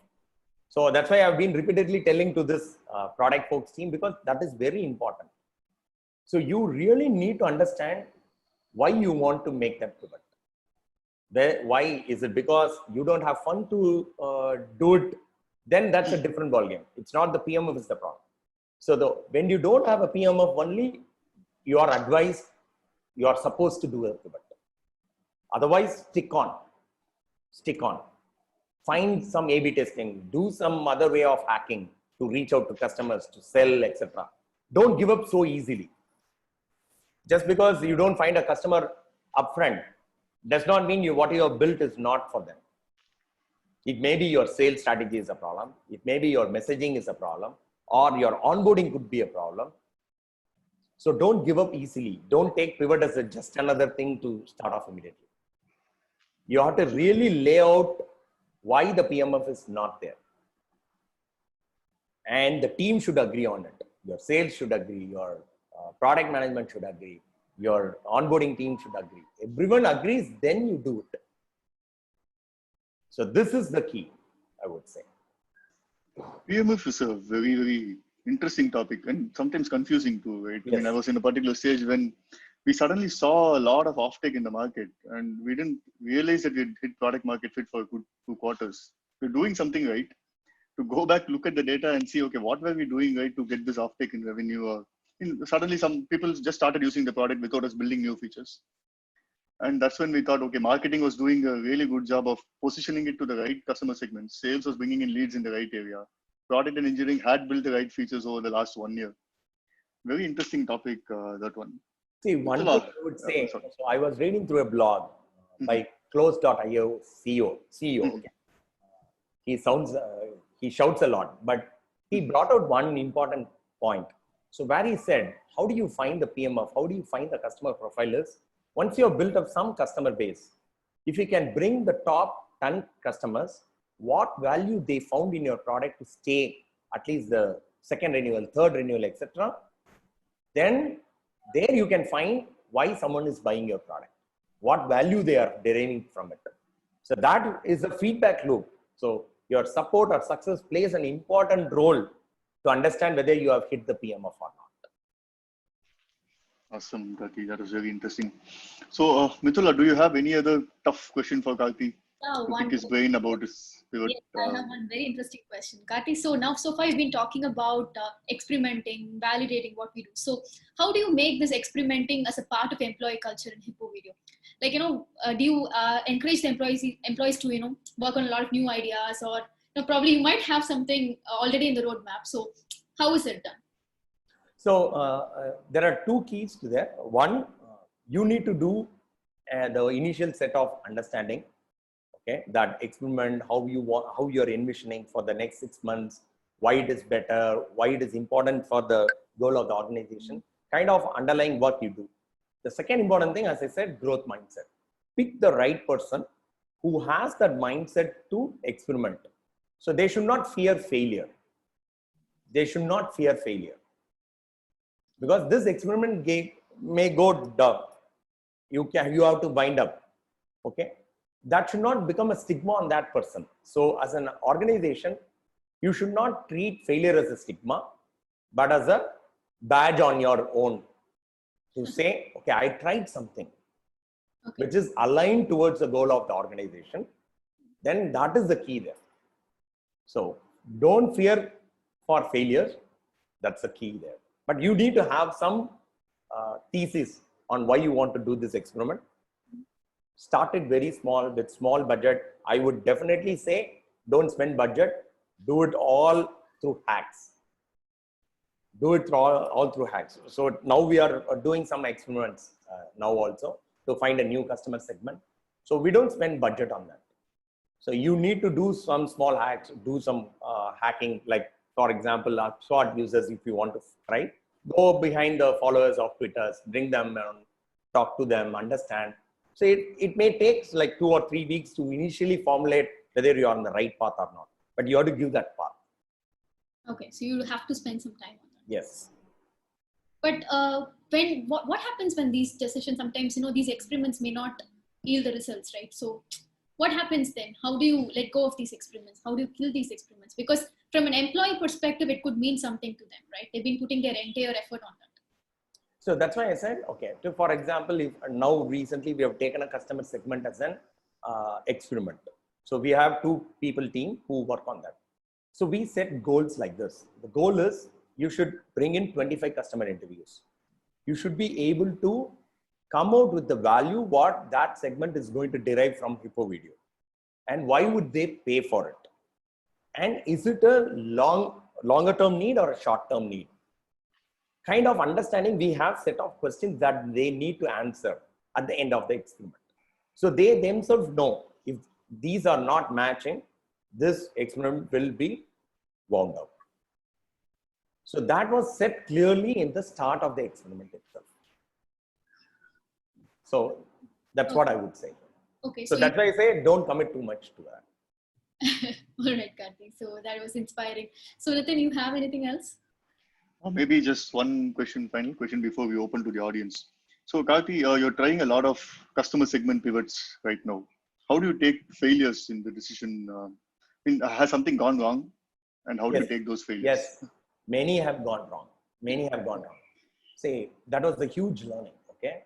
So that's why I've been repeatedly telling to this product folks team, because that is very important. So you really need to understand why you want to make that pivot. Why is it? Because you don't have fun to do it? Then that's a different ballgame. It's not the PMF is the problem. So when you don't have a PMF only, you are advised, you are supposed to do a pivot. Otherwise, stick on. Find some A/B testing, do some other way of hacking to reach out to customers, to sell, etc. Don't give up so easily. Just because you don't find a customer upfront does not mean what you have built is not for them. It may be your sales strategy is a problem. It may be your messaging is a problem, or your onboarding could be a problem. So don't give up easily. Don't take pivot as just another thing to start off immediately. You have to really lay out why the PMF is not there. And the team should agree on it. Your sales should agree. Your product management should agree. Your onboarding team should agree. Everyone agrees, then you do it. So this is the key, I would say.
PMF is a very, very interesting topic and sometimes confusing too, right?
Yes.
I mean, I was in a particular stage when we suddenly saw a lot of offtake in the market and we didn't realize that we had hit product market fit for a good 2 quarters. We're doing something right. To go back, look at the data and see, okay, what were we doing right to get this offtake in revenue? Or suddenly some people just started using the product without us building new features. And that's when we thought, okay, marketing was doing a really good job of positioning it to the right customer segments. Sales was bringing in leads in the right area. Product and engineering had built the right features over the last 1 year. Very interesting topic, that one.
See, one thing I would say, so I was reading through a blog by Close.io CEO. Okay. He shouts a lot, but he brought out one important point. So where he said, how do you find the PMF? How do you find the customer profile is? Once you have built up some customer base, if you can bring the top 10 customers, what value they found in your product to stay at least the second renewal, third renewal, etc., then there you can find why someone is buying your product, what value they are deriving from it. So that is a feedback loop. So your support or success plays an important role to understand whether you have hit the PMF or not.
Awesome, Karthi. That was very interesting. So, Mithula, do you have any other tough question for Karthi? To pick his brain about his pivot.
Yes, I have one very interesting question. Karthi, so far you've been talking about experimenting, validating what we do. So how do you make this experimenting as a part of employee culture in Hippo Video? Like, do you encourage the employees to, work on a lot of new ideas, or probably you might have something already in the roadmap. So how is it done?
So there are two keys to that. One, you need to do the initial set of understanding. Okay, that experiment, how you're envisioning for the next 6 months, why it is better, why it is important for the goal of the organization, kind of underlying work you do. The second important thing, as I said, growth mindset. Pick the right person who has that mindset to experiment. So they should not fear failure. Because this experiment may go down. You have to wind up. Okay. That should not become a stigma on that person. So as an organization, you should not treat failure as a stigma, but as a badge on your own to say, okay, I tried something
Okay.
which is aligned towards the goal of the organization, then that is the key there. So don't fear for failure. That's the key there. But you need to have some thesis on why you want to do this experiment. Start it very small with small budget. I would definitely say don't spend budget. Do it all through hacks. Do it all through hacks. So now we are doing some experiments now also to find a new customer segment. So we don't spend budget on that. So you need to do some small hacks, do some hacking, like for example, short users, if you want to try, go behind the followers of Twitter, bring them around, talk to them, understand. So it may take like 2 or 3 weeks to initially formulate whether you're on the right path or not, but you have to give that path.
Okay, so you have to spend some time on that.
Yes.
But what happens when these decisions, sometimes, these experiments may not yield the results, right? So what happens then? How do you let go of these experiments? How do you kill these experiments? Because from an employee perspective, it could mean something to them, right? They've been putting their entire effort on that.
So that's why I said, okay, for example, if now recently we have taken a customer segment as an experiment. So we have 2 people team who work on that. So we set goals like this. The goal is you should bring in 25 customer interviews. You should be able to come out with the value what that segment is going to derive from Hippo Video, and why would they pay for it, and is it a longer term need or a short term need. Kind of understanding, we have set of questions that they need to answer at the end of the experiment. So they themselves know if these are not matching, this experiment will be wound up. So that was set clearly in the start of the experiment itself. So that's what I would say.
Okay.
So that's why I say don't commit too much to that.
All right, Karthi. So that was inspiring. So Nitin, you have anything else?
Or maybe just one final question before we open to the audience. So Karthi, you're trying a lot of customer segment pivots right now. How do you take failures in the decision? Has something gone wrong? And how do you take those failures?
Yes, many have gone wrong. Many have gone wrong. Say, that was the huge learning, okay?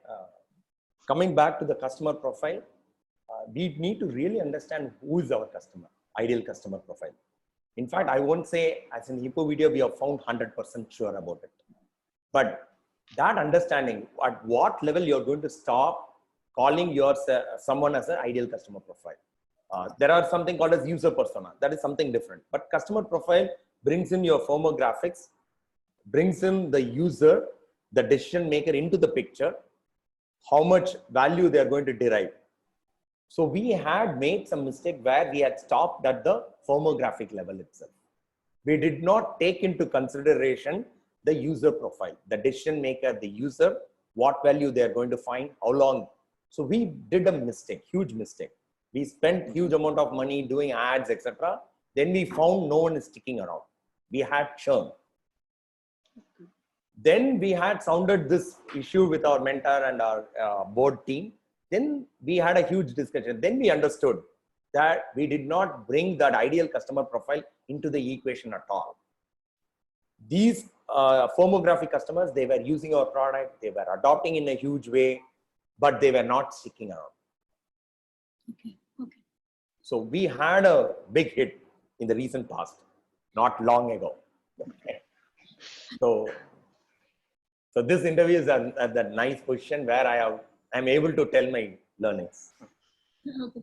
Coming back to the customer profile, we need to really understand who is our customer, ideal customer profile. In fact, I won't say as in Hippo Video, we have found 100% sure about it. But that understanding at what level you're going to stop calling someone as an ideal customer profile. There are something called as user persona. That is something different. But customer profile brings in your firmographics, brings in the user, the decision maker into the picture, how much value they are going to derive. So we had made some mistake where we had stopped at the firmographic level itself. We did not take into consideration the user profile, the decision maker, the user, what value they are going to find, how long. So we did a mistake, huge mistake. We spent huge amount of money doing ads, etc. Then we found no one is sticking around. We had churn. Then we had sounded this issue with our mentor and our board team. Then we had a huge discussion. Then we understood that we did not bring that ideal customer profile into the equation at all. These firmographic customers, they were using our product, they were adopting in a huge way, but they were not sticking around.
Okay.
So we had a big hit in the recent past, not long ago. Okay. So this interview is at that nice position where I'm able to tell my learnings.
Okay.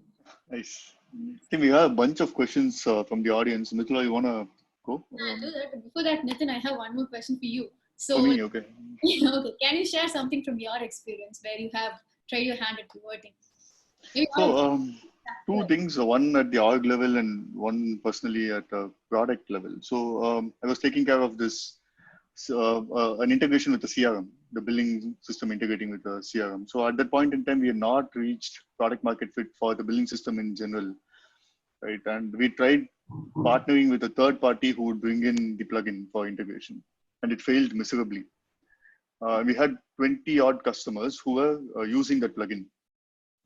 Nice. I think we have a bunch of questions from the audience. Mithila, you want to go?
I'll do that. Before that, Nitin, I have one more question for you. So,
For me, okay.
okay, can you share something from your experience where you have tried your hand at pivoting?
So, 2 things, one at the org level and one personally at a product level. So I was taking care of this, an integration with the CRM, the billing system integrating with the CRM. So at that point in time, we had not reached product market fit for the billing system in general, right? And we tried partnering with a third party who would bring in the plugin for integration, and it failed miserably. We had 20 odd customers who were using that plugin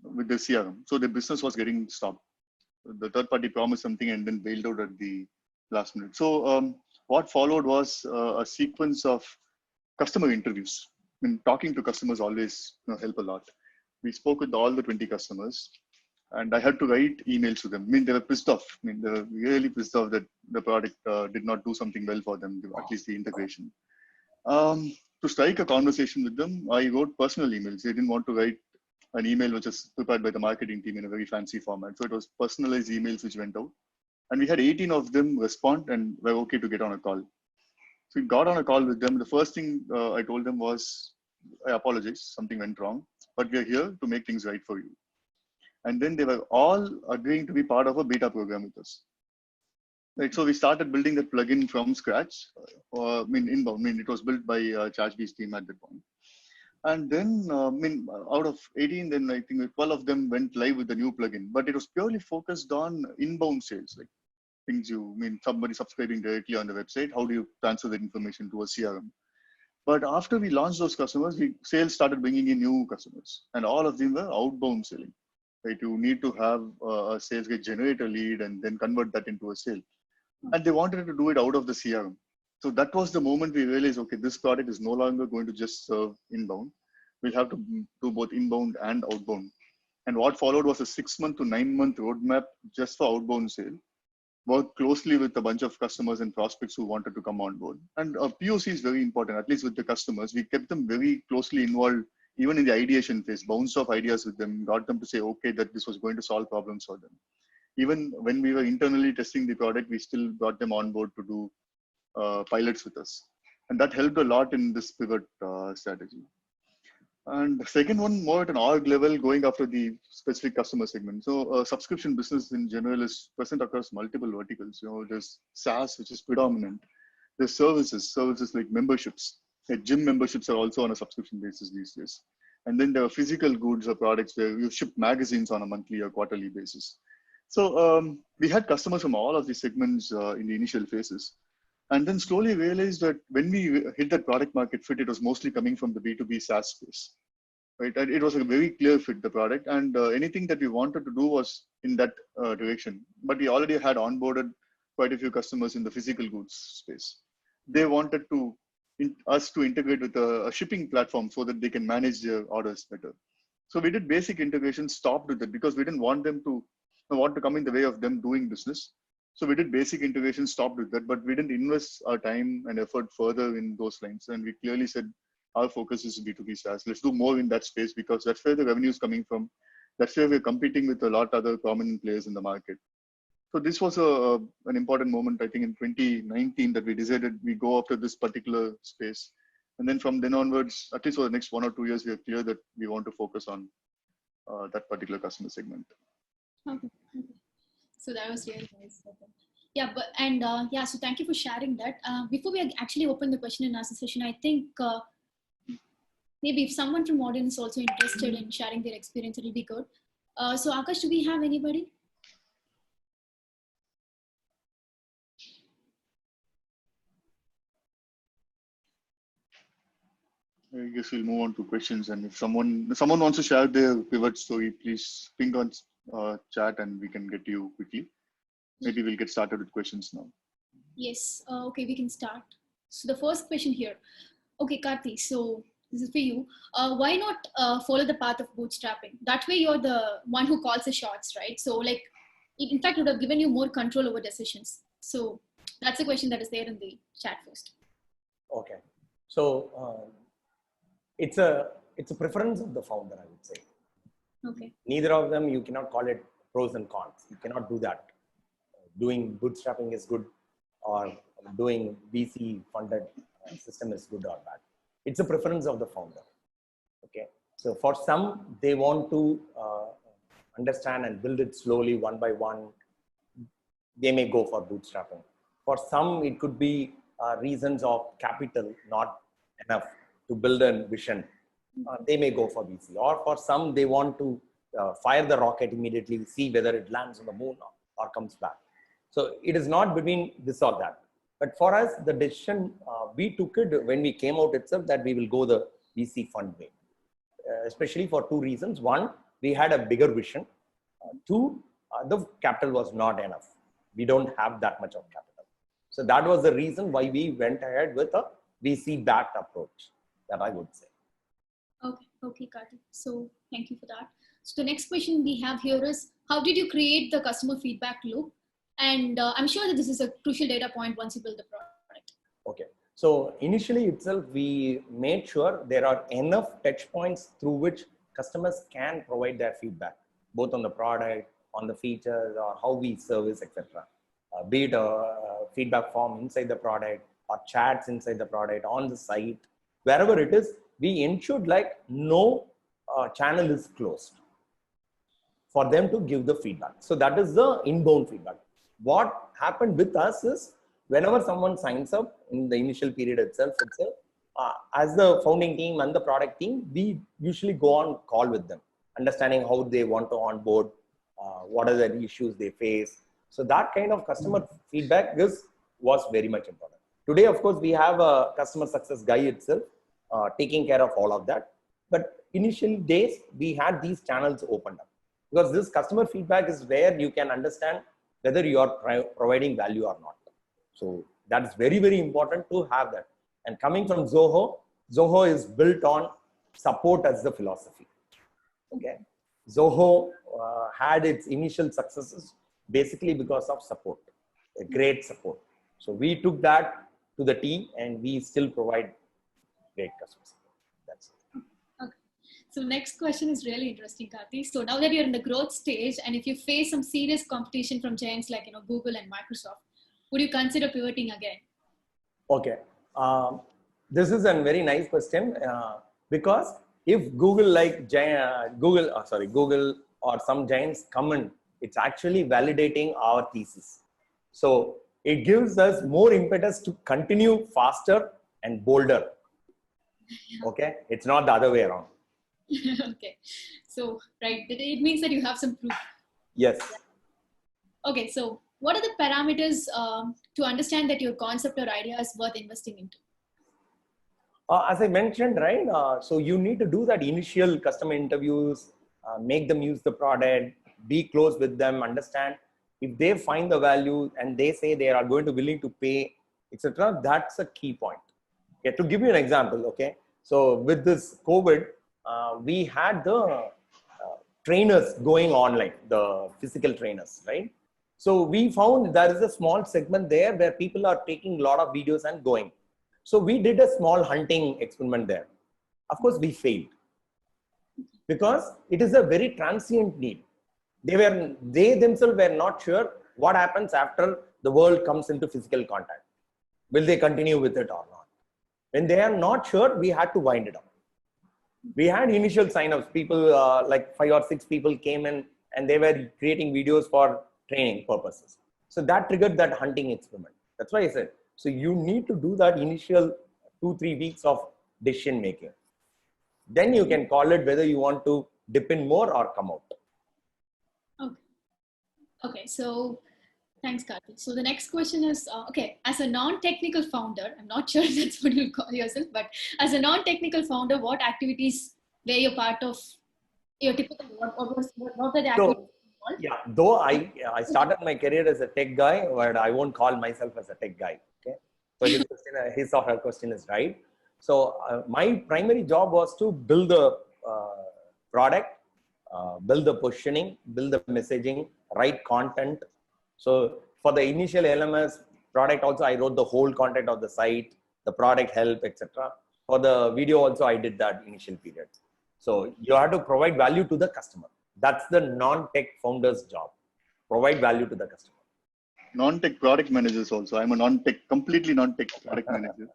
with the CRM. So the business was getting stopped. The third party promised something and then bailed out at the last minute. So what followed was a sequence of customer interviews. mean, talking to customers always help a lot. We spoke with all the 20 customers, and I had to write emails to them. I mean, they were pissed off. I mean, they were really pissed off that the product did not do something well for them, at least the integration. To strike a conversation with them, I wrote personal emails. They didn't want to write an email which was prepared by the marketing team in a very fancy format. So it was personalized emails which went out. And we had 18 of them respond and were okay to get on a call. So we got on a call with them. The first thing I told them was, I apologize, something went wrong, but we are here to make things right for you. And then they were all agreeing to be part of a beta program with us. Right, so we started building that plugin from scratch. Inbound. It was built by ChargeBee's team at that point. And then, out of 18, then I think 12 of them went live with the new plugin. But it was purely focused on inbound sales, like things somebody subscribing directly on the website. How do you transfer that information to a CRM? But after we launched those customers, sales started bringing in new customers, and all of them were outbound selling. Right, you need to have a sales guy generate a lead and then convert that into a sale. And they wanted to do it out of the CRM. So that was the moment we realized, okay, this product is no longer going to just serve inbound. We'll have to do both inbound and outbound. And what followed was a 6-month to 9-month roadmap just for outbound sale. Worked closely with a bunch of customers and prospects who wanted to come on board. And POC is very important, at least with the customers. We kept them very closely involved, even in the ideation phase, bounced off ideas with them, got them to say, okay, that this was going to solve problems for them. Even when we were internally testing the product, we still got them on board to do pilots with us. And that helped a lot in this pivot strategy. And the second one, more at an org level, going after the specific customer segment. So subscription business in general is present across multiple verticals. There's SaaS, which is predominant. There's services like memberships. Like gym memberships are also on a subscription basis these days. And then there are physical goods or products where you ship magazines on a monthly or quarterly basis. So we had customers from all of these segments in the initial phases. And then slowly realized that when we hit that product market fit, it was mostly coming from the B2B SaaS space. Right? And it was a very clear fit, the product. And anything that we wanted to do was in that direction. But we already had onboarded quite a few customers in the physical goods space. They wanted us to integrate with a shipping platform so that they can manage their orders better. So we did basic integration, stopped with it because we didn't want them to come in the way of them doing business. So we did basic integration, stopped with that, but we didn't invest our time and effort further in those lines. And we clearly said our focus is B2B SaaS. Let's do more in that space because that's where the revenue is coming from. That's where we're competing with a lot of other prominent players in the market. So this was an important moment, I think, in 2019 that we decided we go after this particular space. And then from then onwards, at least for the next 1 or 2 years, we are clear that we want to focus on that particular customer segment.
Okay. So that was really nice. Yeah, so thank you for sharing that. Before we actually open the question and answer session, I think maybe if someone from audience is also interested in sharing their experience, it'll be good. So Akash, do we have anybody?
I guess we'll move on to questions. And if someone wants to share their pivot story, please ping on chat and we can get to you quickly. Maybe we'll get started with questions now.
Yes. Okay, we can start. So the first question here. Okay, Karthi, so this is for you. Why not follow the path of bootstrapping? That way you're the one who calls the shots, right? So like, in fact, it would have given you more control over decisions. So that's the question that is there in the chat first.
Okay. So it's a preference of the founder, I would say.
Okay.
Neither of them, you cannot call it pros and cons. You cannot do that. Doing bootstrapping is good, or doing VC funded system is good or bad. It's a preference of the founder. Okay. So for some, they want to understand and build it slowly, one by one. They may go for bootstrapping. For some, it could be reasons of capital not enough to build a vision. They may go for VC. Or for some, they want to fire the rocket immediately, see whether it lands on the moon or comes back. So it is not between this or that. But for us, the decision, we took it when we came out itself that we will go the VC fund way, especially for two reasons. One, we had a bigger vision. Two, the capital was not enough. We don't have that much of capital. So that was the reason why we went ahead with a VC-backed approach, that I would say.
Okay, Karthik. So thank you for that. So the next question we have here is, how did you create the customer feedback loop? And I'm sure that this is a crucial data point once you build the product.
Okay. So initially itself, we made sure there are enough touch points through which customers can provide their feedback, both on the product, on the features, or how we service, etc. Be it a feedback form inside the product or chats inside the product on the site, wherever it is, we ensured like no channel is closed for them to give the feedback. So that is the inbound feedback. What happened with us is whenever someone signs up in the initial period itself, as the founding team and the product team, we usually go on call with them, understanding how they want to onboard, what are the issues they face. So that kind of customer feedback was very much important. Today, of course, we have a customer success guy itself taking care of all of that. But initial days, we had these channels opened up because this customer feedback is where you can understand whether you are providing value or not. So that's very, very important to have that. And coming from Zoho, Zoho is built on support as the philosophy. Okay. Zoho had its initial successes basically because of support, a great support. So we took that to the T and we still provide great customer support. That's it.
Okay. So next question is really interesting, Karthi. So now that you're in the growth stage and if you face some serious competition from giants like Google and Microsoft, would you consider pivoting again?
Okay. This is a very nice question because if Google Google or some giants come in, it's actually validating our thesis. So it gives us more impetus to continue faster and bolder. Okay. It's not the other way around.
Okay. So, right. It means that you have some proof.
Yes.
Okay. So what are the parameters to understand that your concept or idea is worth investing into?
As I mentioned, right? So you need to do that initial customer interviews, make them use the product, be close with them, understand if they find the value and they say they are going to willing to pay, etc. That's a key point. Okay, to give you an example, okay. So with this COVID, we had the trainers going online, the physical trainers, right? So we found there is a small segment there where people are taking a lot of videos and going. So we did a small hunting experiment there. Of course, we failed because it is a very transient need. They themselves were not sure what happens after the world comes into physical contact. Will they continue with it or not? When they are not sure, we had to wind it up. We had initial sign-ups. People like 5 or 6 people came in and they were creating videos for training purposes. So that triggered that hunting experiment. That's why I said, so you need to do that initial 2-3 weeks of decision making. Then you can call it whether you want to dip in more or come out.
Okay. Okay. So thanks, Karthi. So the next question is, okay, as a non-technical founder, I'm not sure if that's what you'll call yourself, but as a non-technical founder, what activities were you part of your typical, what were the activities?
Yeah, though I started my career as a tech guy, but I won't call myself as a tech guy. Okay, so his or her question is right. So my primary job was to build the product, build the positioning, build the messaging, write content. So for the initial LMS product, also I wrote the whole content of the site, the product help, etc. For the video, also I did that initial period. So you have to provide value to the customer. That's the non-tech founder's job. Provide value to the customer.
Non-tech product managers also. I'm a completely non-tech product manager.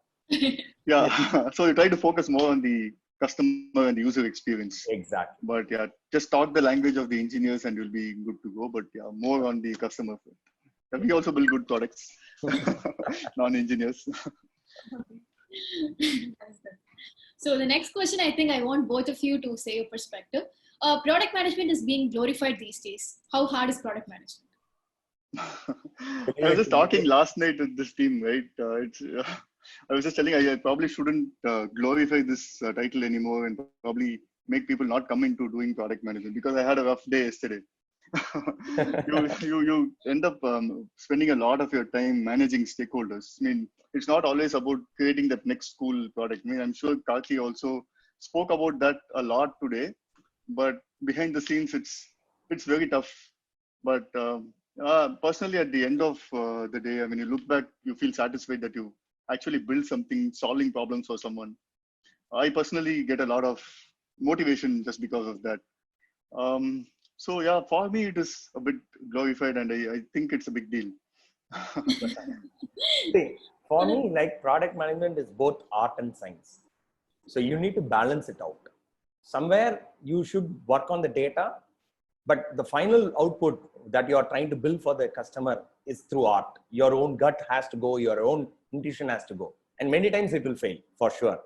Yeah. So you try to focus more on the customer and the user experience.
Exactly.
But yeah, just talk the language of the engineers and you'll be good to go. But yeah, more on the customer front. And we also build good products, non-engineers.
So the next question, I think I want both of you to say your perspective. Product management is being glorified these days. How hard is product management?
I was just talking last night with this team, right? I was just telling I probably shouldn't glorify this title anymore and probably make people not come into doing product management because I had a rough day yesterday. you end up spending a lot of your time managing stakeholders. I mean, it's not always about creating that next cool product. I mean, I'm sure Karthi also spoke about that a lot today, but behind the scenes, it's very tough. But personally, at the end of the day, I mean, you look back, you feel satisfied that you actually built something, solving problems for someone. I personally get a lot of motivation just because of that. Um, so yeah, for me, it is a bit glorified, and I think it's a big deal.
See, for me, like product management is both art and science. So you need to balance it out. Somewhere you should work on the data, but the final output that you are trying to build for the customer is through art. Your own gut has to go, your own intuition has to go. And many times it will fail, for sure.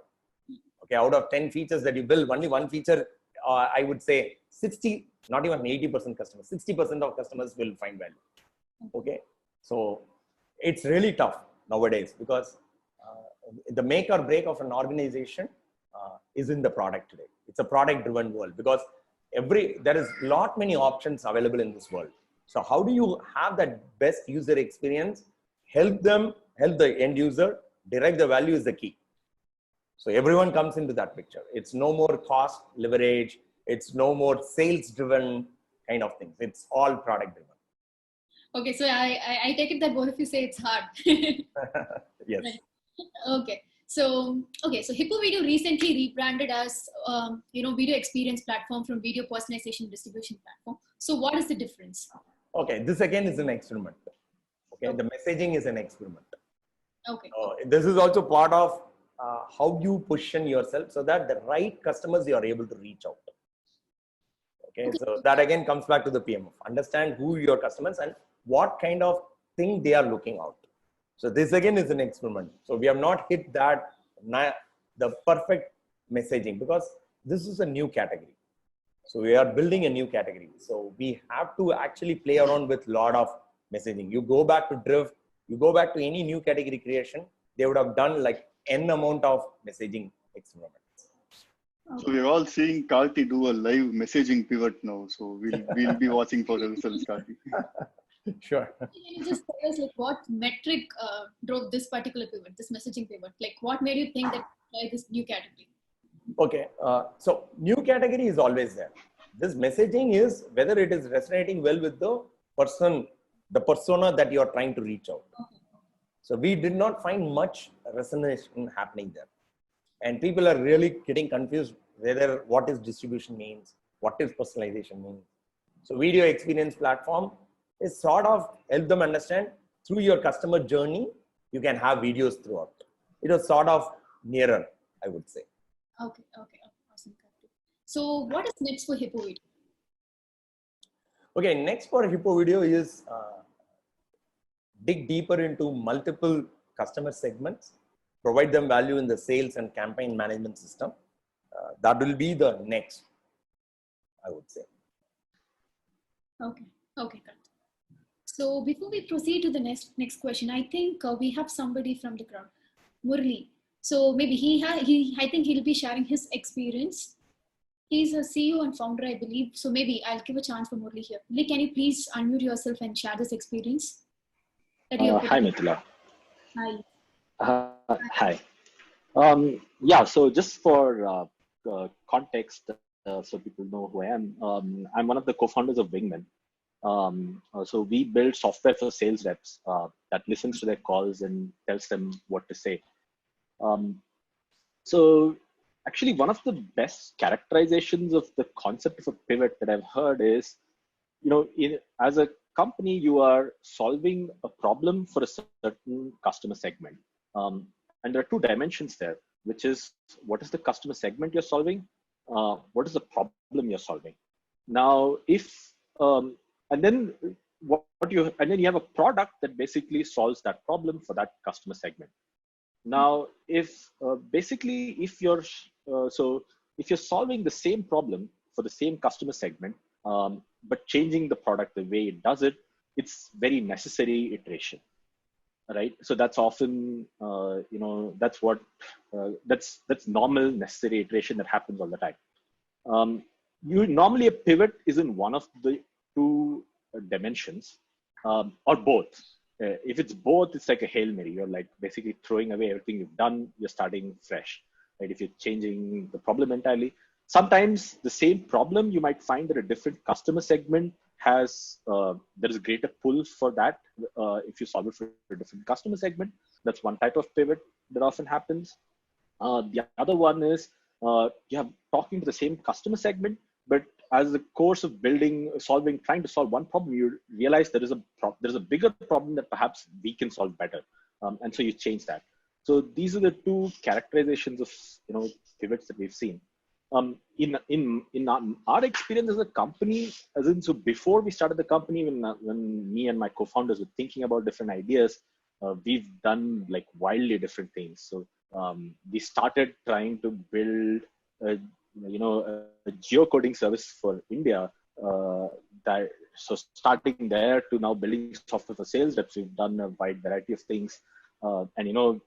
Okay, out of 10 features that you build, only one feature, I would say 60, not even 80% customers, 60% of customers will find value. Okay, so it's really tough nowadays because the make or break of an organization is in the product today. It's a product driven world because there is lot many options available in this world. So how do you have that best user experience, help the end user derive the value is the key. So everyone comes into that picture. It's no more cost leverage. It's no more sales driven kind of things. It's all product driven.
Okay, so I take it that both of you say it's hard.
Yes.
Right. Okay. So Hippo Video recently rebranded as video experience platform from video personalization distribution platform. So what is the difference?
Okay, this again is an experiment. Okay, the messaging is an experiment.
Okay.
This is also part of how you position yourself so that the right customers you are able to reach out. Okay, so that again comes back to the PMF. Understand who your customers and what kind of thing they are looking out. So this again is an experiment. So we have not hit the perfect messaging because this is a new category. So we are building a new category. So we have to actually play around with a lot of messaging. You go back to Drift, you go back to any new category creation, they would have done like N amount of messaging experiments.
So we're all seeing Karthi do a live messaging pivot now. So we'll be watching for the results, Karthi.
Sure.
Can you just tell us like what metric drove this particular pivot, this messaging pivot? Like what made you think that this new category?
Okay, so new category is always there. This messaging is whether it is resonating well with the persona that you are trying to reach out.
Okay.
So we did not find much resonance happening there. And people are really getting confused whether what is distribution means, what is personalization means. So video experience platform is sort of help them understand through your customer journey, you can have videos throughout. It was sort of nearer, I would say.
Okay. Awesome. So what is next for Hippo Video?
Okay, next for Hippo Video is dig deeper into multiple customer segments, provide them value in the sales and campaign management system. That will be the next, I would say.
Okay. So before we proceed to the next question, I think we have somebody from the crowd, Murli. So maybe I think he'll be sharing his experience. He's a CEO and founder, I believe. So maybe I'll give a chance for Murli here. Murli, can you please unmute yourself and share this experience?
Hi, Mithila.
Hi.
Hi. Yeah, so just for context, so people know who I am, I'm one of the co-founders of Wingman. So we build software for sales reps that listens to their calls and tells them what to say. So actually, one of the best characterizations of the concept of a pivot that I've heard is, as a company, you are solving a problem for a certain customer segment. And there are two dimensions there, which is what is the customer segment you're solving? What is the problem you're solving? Now, and then you have a product that basically solves that problem for that customer segment. Now, if you're solving the same problem for the same customer segment, but changing the product the way it does it, it's very necessary iteration, right? So that's often, that's normal necessary iteration that happens all the time. Normally a pivot is in one of the two dimensions, or both. If it's both, it's like a Hail Mary. You're like basically throwing away everything you've done. You're starting fresh. right? If you're changing the problem entirely, sometimes the same problem, you might find that a different customer segment has, there is a greater pull for that. If you solve it for a different customer segment, that's one type of pivot that often happens. The other one is you have talking to the same customer segment, but as the course of trying to solve one problem, you realize there is a bigger problem that perhaps we can solve better, and so you change that. So these are the two characterizations of pivots that we've seen. In our experience as a company, so before we started the company, when me and my co-founders were thinking about different ideas, we've done like wildly different things. So we started trying to build a geocoding service for India. So starting there to now building software for sales reps, we've done a wide variety of things, and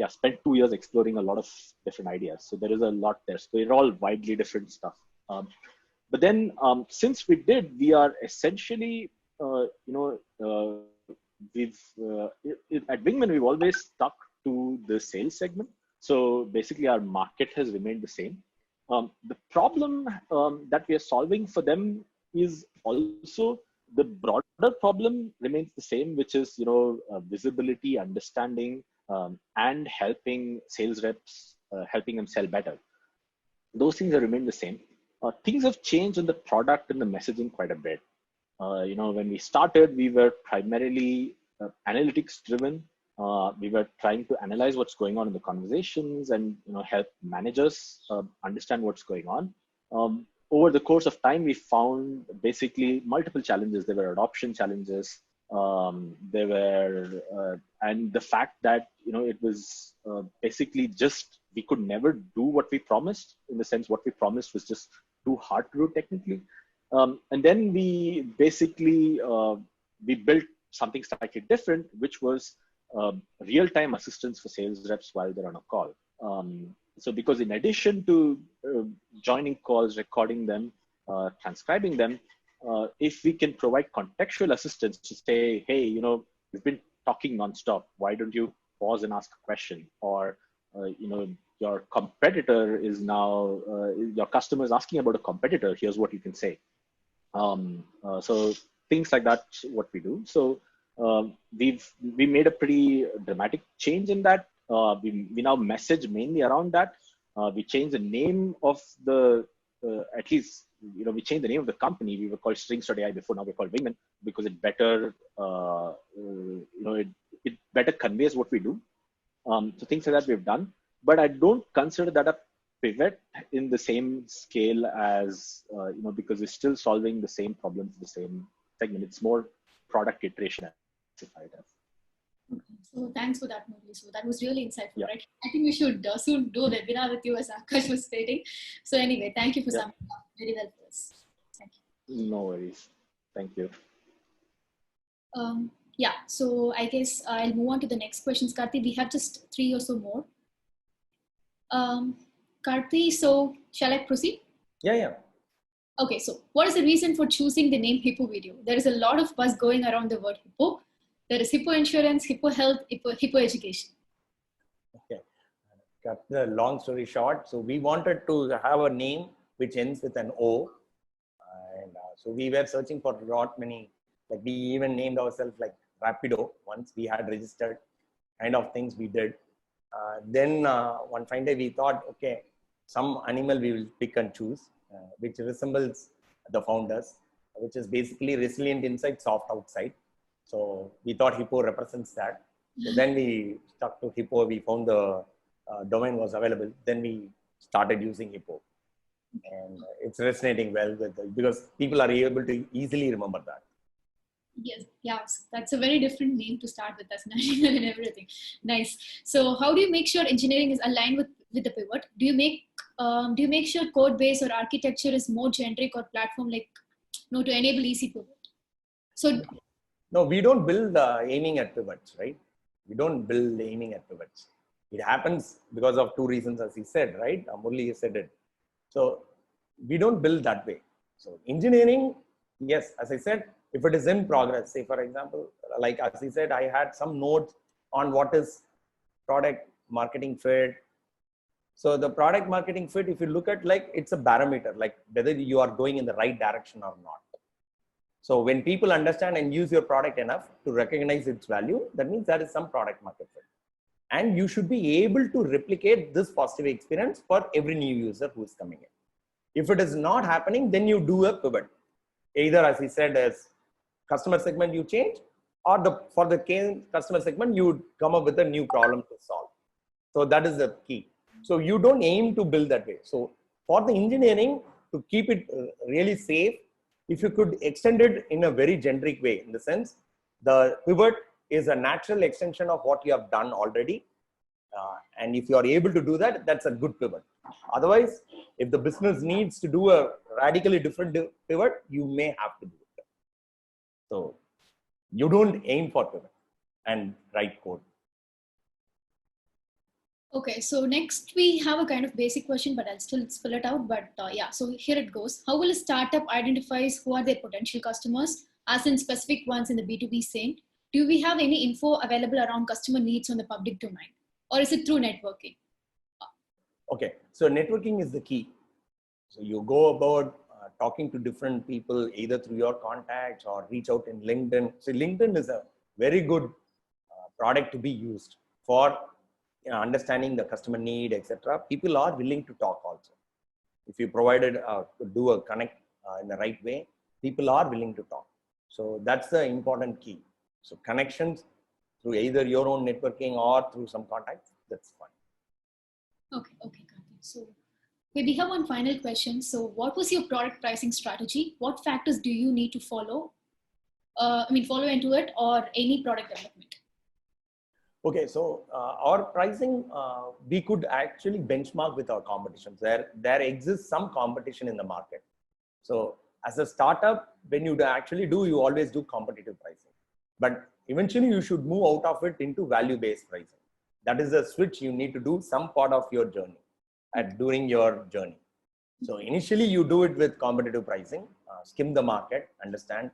spent 2 years exploring a lot of different ideas. So there is a lot there. So they're all widely different stuff. But then since we are essentially, at Wingman, we've always stuck to the sales segment. So basically our market has remained the same. The problem that we are solving for them is also the broader problem remains the same, which is, visibility, understanding, and helping sales reps, helping them sell better. Those things have remained the same. Things have changed in the product and the messaging quite a bit. When we started, we were primarily analytics driven. We were trying to analyze what's going on in the conversations and help managers understand what's going on. Over the course of time, we found basically multiple challenges. There were adoption challenges. There were, and the fact that it was basically just we could never do what we promised. In the sense, what we promised was just too hard to do technically. And then we basically we built something slightly different, which was real-time assistance for sales reps while they're on a call. So because in addition to joining calls, recording them, transcribing them, if we can provide contextual assistance to say, hey, we've been talking nonstop, why don't you pause and ask a question? Or, your competitor is now, your customer is asking about a competitor, here's what you can say. So things like that's what we do. So we made a pretty dramatic change in that. We now message mainly around that. We changed the name of the, at least, we changed the name of the company. We were called Strings.ai before, now we're called Wingman, because it better, it better conveys what we do. So things like that we've done, but I don't consider that a pivot in the same scale as, because we're still solving the same problem for the same segment. It's more product iteration.
So thanks for that, Murali. So that was really insightful,
Yeah.
right? I think we should soon do a webinar with you, as Akash was stating. So anyway, thank you for summing up very well for us. Thank you.
No worries. Thank you.
Yeah, so I guess I'll move on to the next questions. Karthi, we have just 3 or so more. Karthi, so shall I proceed?
Yeah.
Okay, so what is the reason for choosing the name Hippo Video? There is a lot of buzz going around the word Hippo. There is Hippo Insurance, Hippo Health, Hippo Education.
Okay. Cut the long story short. So we wanted to have a name which ends with an O. And so we were searching for not many, like we even named ourselves like Rapido once we had registered, kind of things we did. Then one fine day we thought, okay, some animal we will pick and choose, which resembles the founders, which is basically resilient inside, soft outside. So we thought Hippo represents that. So then we stuck to Hippo. We found the domain was available. Then we started using Hippo. And it's resonating well with because people are able to easily remember that.
Yes, that's a very different name to start with, as national and everything. Nice. So how do you make sure engineering is aligned with the pivot? Do you make sure code base or architecture is more generic or platform like to enable easy pivot? So
no, we don't build aiming at pivots, right? We don't build aiming at pivots. It happens because of 2 reasons, as he said, right? Murali said it. So we don't build that way. So engineering, yes, as I said, if it is in progress, say for example, like as he said, I had some notes on what is product marketing fit, So the product marketing fit, if you look at like, it's a barometer, like whether you are going in the right direction or not. So when people understand and use your product enough to recognize its value, that means there is some product market fit. And you should be able to replicate this positive experience for every new user who is coming in. If it is not happening, then you do a pivot. Either, as he said, as customer segment you change, or for the customer segment, you would come up with a new problem to solve. So that is the key. So you don't aim to build that way. So for the engineering, to keep it really safe, if you could extend it in a very generic way, in the sense, the pivot is a natural extension of what you have done already. And if you are able to do that, that's a good pivot. Otherwise, if the business needs to do a radically different pivot, you may have to do it. So you don't aim for pivot and write code.
Okay, so next we have a kind of basic question, but I'll still spell it out. But yeah, so here it goes. How will a startup identifies who are their potential customers, as in specific ones in the B2B scene? Do we have any info available around customer needs on the public domain? Or is it through networking?
Okay, so networking is the key. So you go about talking to different people, either through your contacts or reach out in LinkedIn. So LinkedIn is a very good product to be used for understanding the customer need, etc. People are willing to talk also. If you provided to do a connect in the right way, people are willing to talk. So that's the important key. So connections through either your own networking or through some contacts, that's fine.
Okay, Karthi. So we have one final question. So what was your product pricing strategy? What factors do you need to follow? Follow into it, or any product development?
Okay, so our pricing, we could actually benchmark with our competitions. There exists some competition in the market. So as a startup, when you actually do, you always do competitive pricing. But eventually you should move out of it into value-based pricing. That is a switch you need to do some part of your journey during your journey. So initially you do it with competitive pricing, skim the market, understand,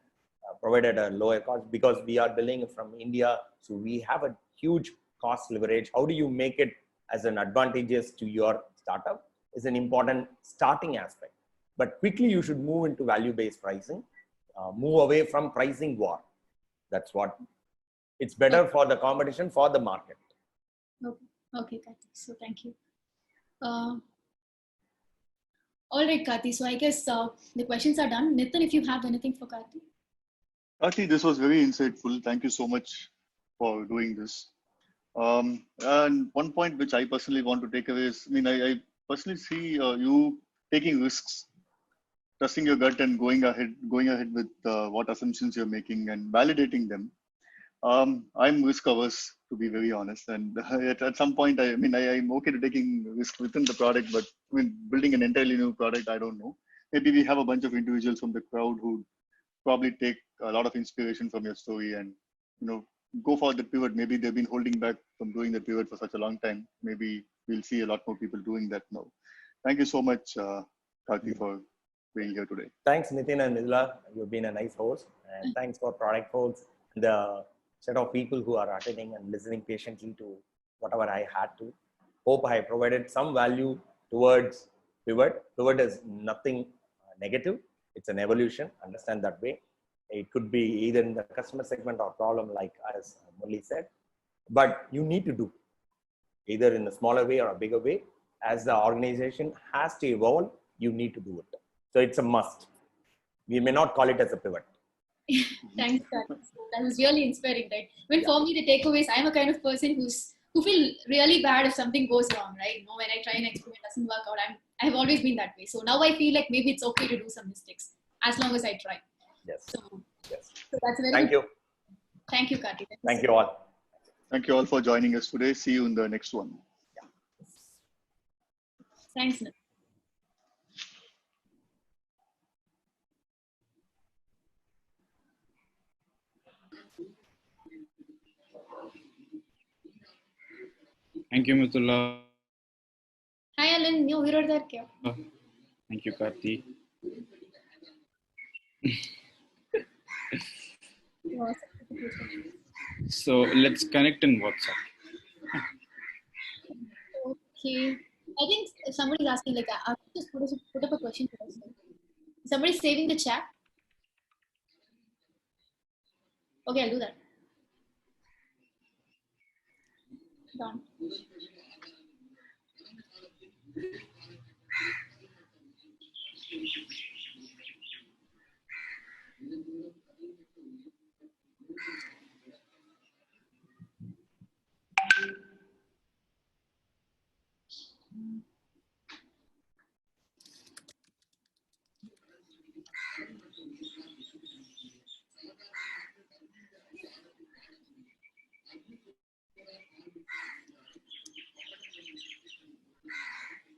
provided a lower cost, because we are building from India. So we have a huge cost leverage. How do you make it as an advantageous to your startup is an important starting aspect. But quickly you should move into value-based pricing, move away from pricing war. That's what it's better for the competition, for the market.
Okay, Karthi. So thank you. All right, Karthi. So I guess the questions are done. Nitin, if you have anything for Karthi.
Karthi, this was very insightful. Thank you so much for doing this. And one point which I personally want to take away is, I personally see you taking risks, trusting your gut and going ahead with what assumptions you're making and validating them. I'm risk averse, to be very honest, and at some point, I'm okay to taking risk within the product, but building an entirely new product, I don't know. Maybe we have a bunch of individuals from the crowd who probably take a lot of inspiration from your story and go for the pivot. Maybe they've been holding back from doing the pivot for such a long time. Maybe we'll see a lot more people doing that now. Thank you so much, Karthi, for being here today.
Thanks, Nitin and Nidula. You've been a nice host, and thanks for product folks, the set of people who are attending and listening patiently to whatever I had to. Hope I provided some value towards pivot. Pivot is nothing negative. It's an evolution. Understand that way. It could be either in the customer segment or problem, like as Murli said, but you need to do either in a smaller way or a bigger way. As the organization has to evolve, you need to do it. So it's a must. We may not call it as a pivot.
Thanks, Karthi. That was really inspiring, right? For me, the takeaways, I'm a kind of person who feel really bad if something goes wrong, right? When I try an experiment, it doesn't work out. I've always been that way. So now I feel like maybe it's okay to do some mistakes as long as I try.
Yes.
So that's very
Thank you.
Thank you, Karthi.
Thank you all.
Thank you all for joining us today. See you in the next one.
Thanks, Nitin.
Thank you, Mithula.
Hi, Alan. You were there, kya?
Thank you, Karthi. So let's connect in WhatsApp.
Okay. I think somebody's asking, like, I'll just put up a question for us. Somebody's saving the chat. Okay, I'll do that. Done.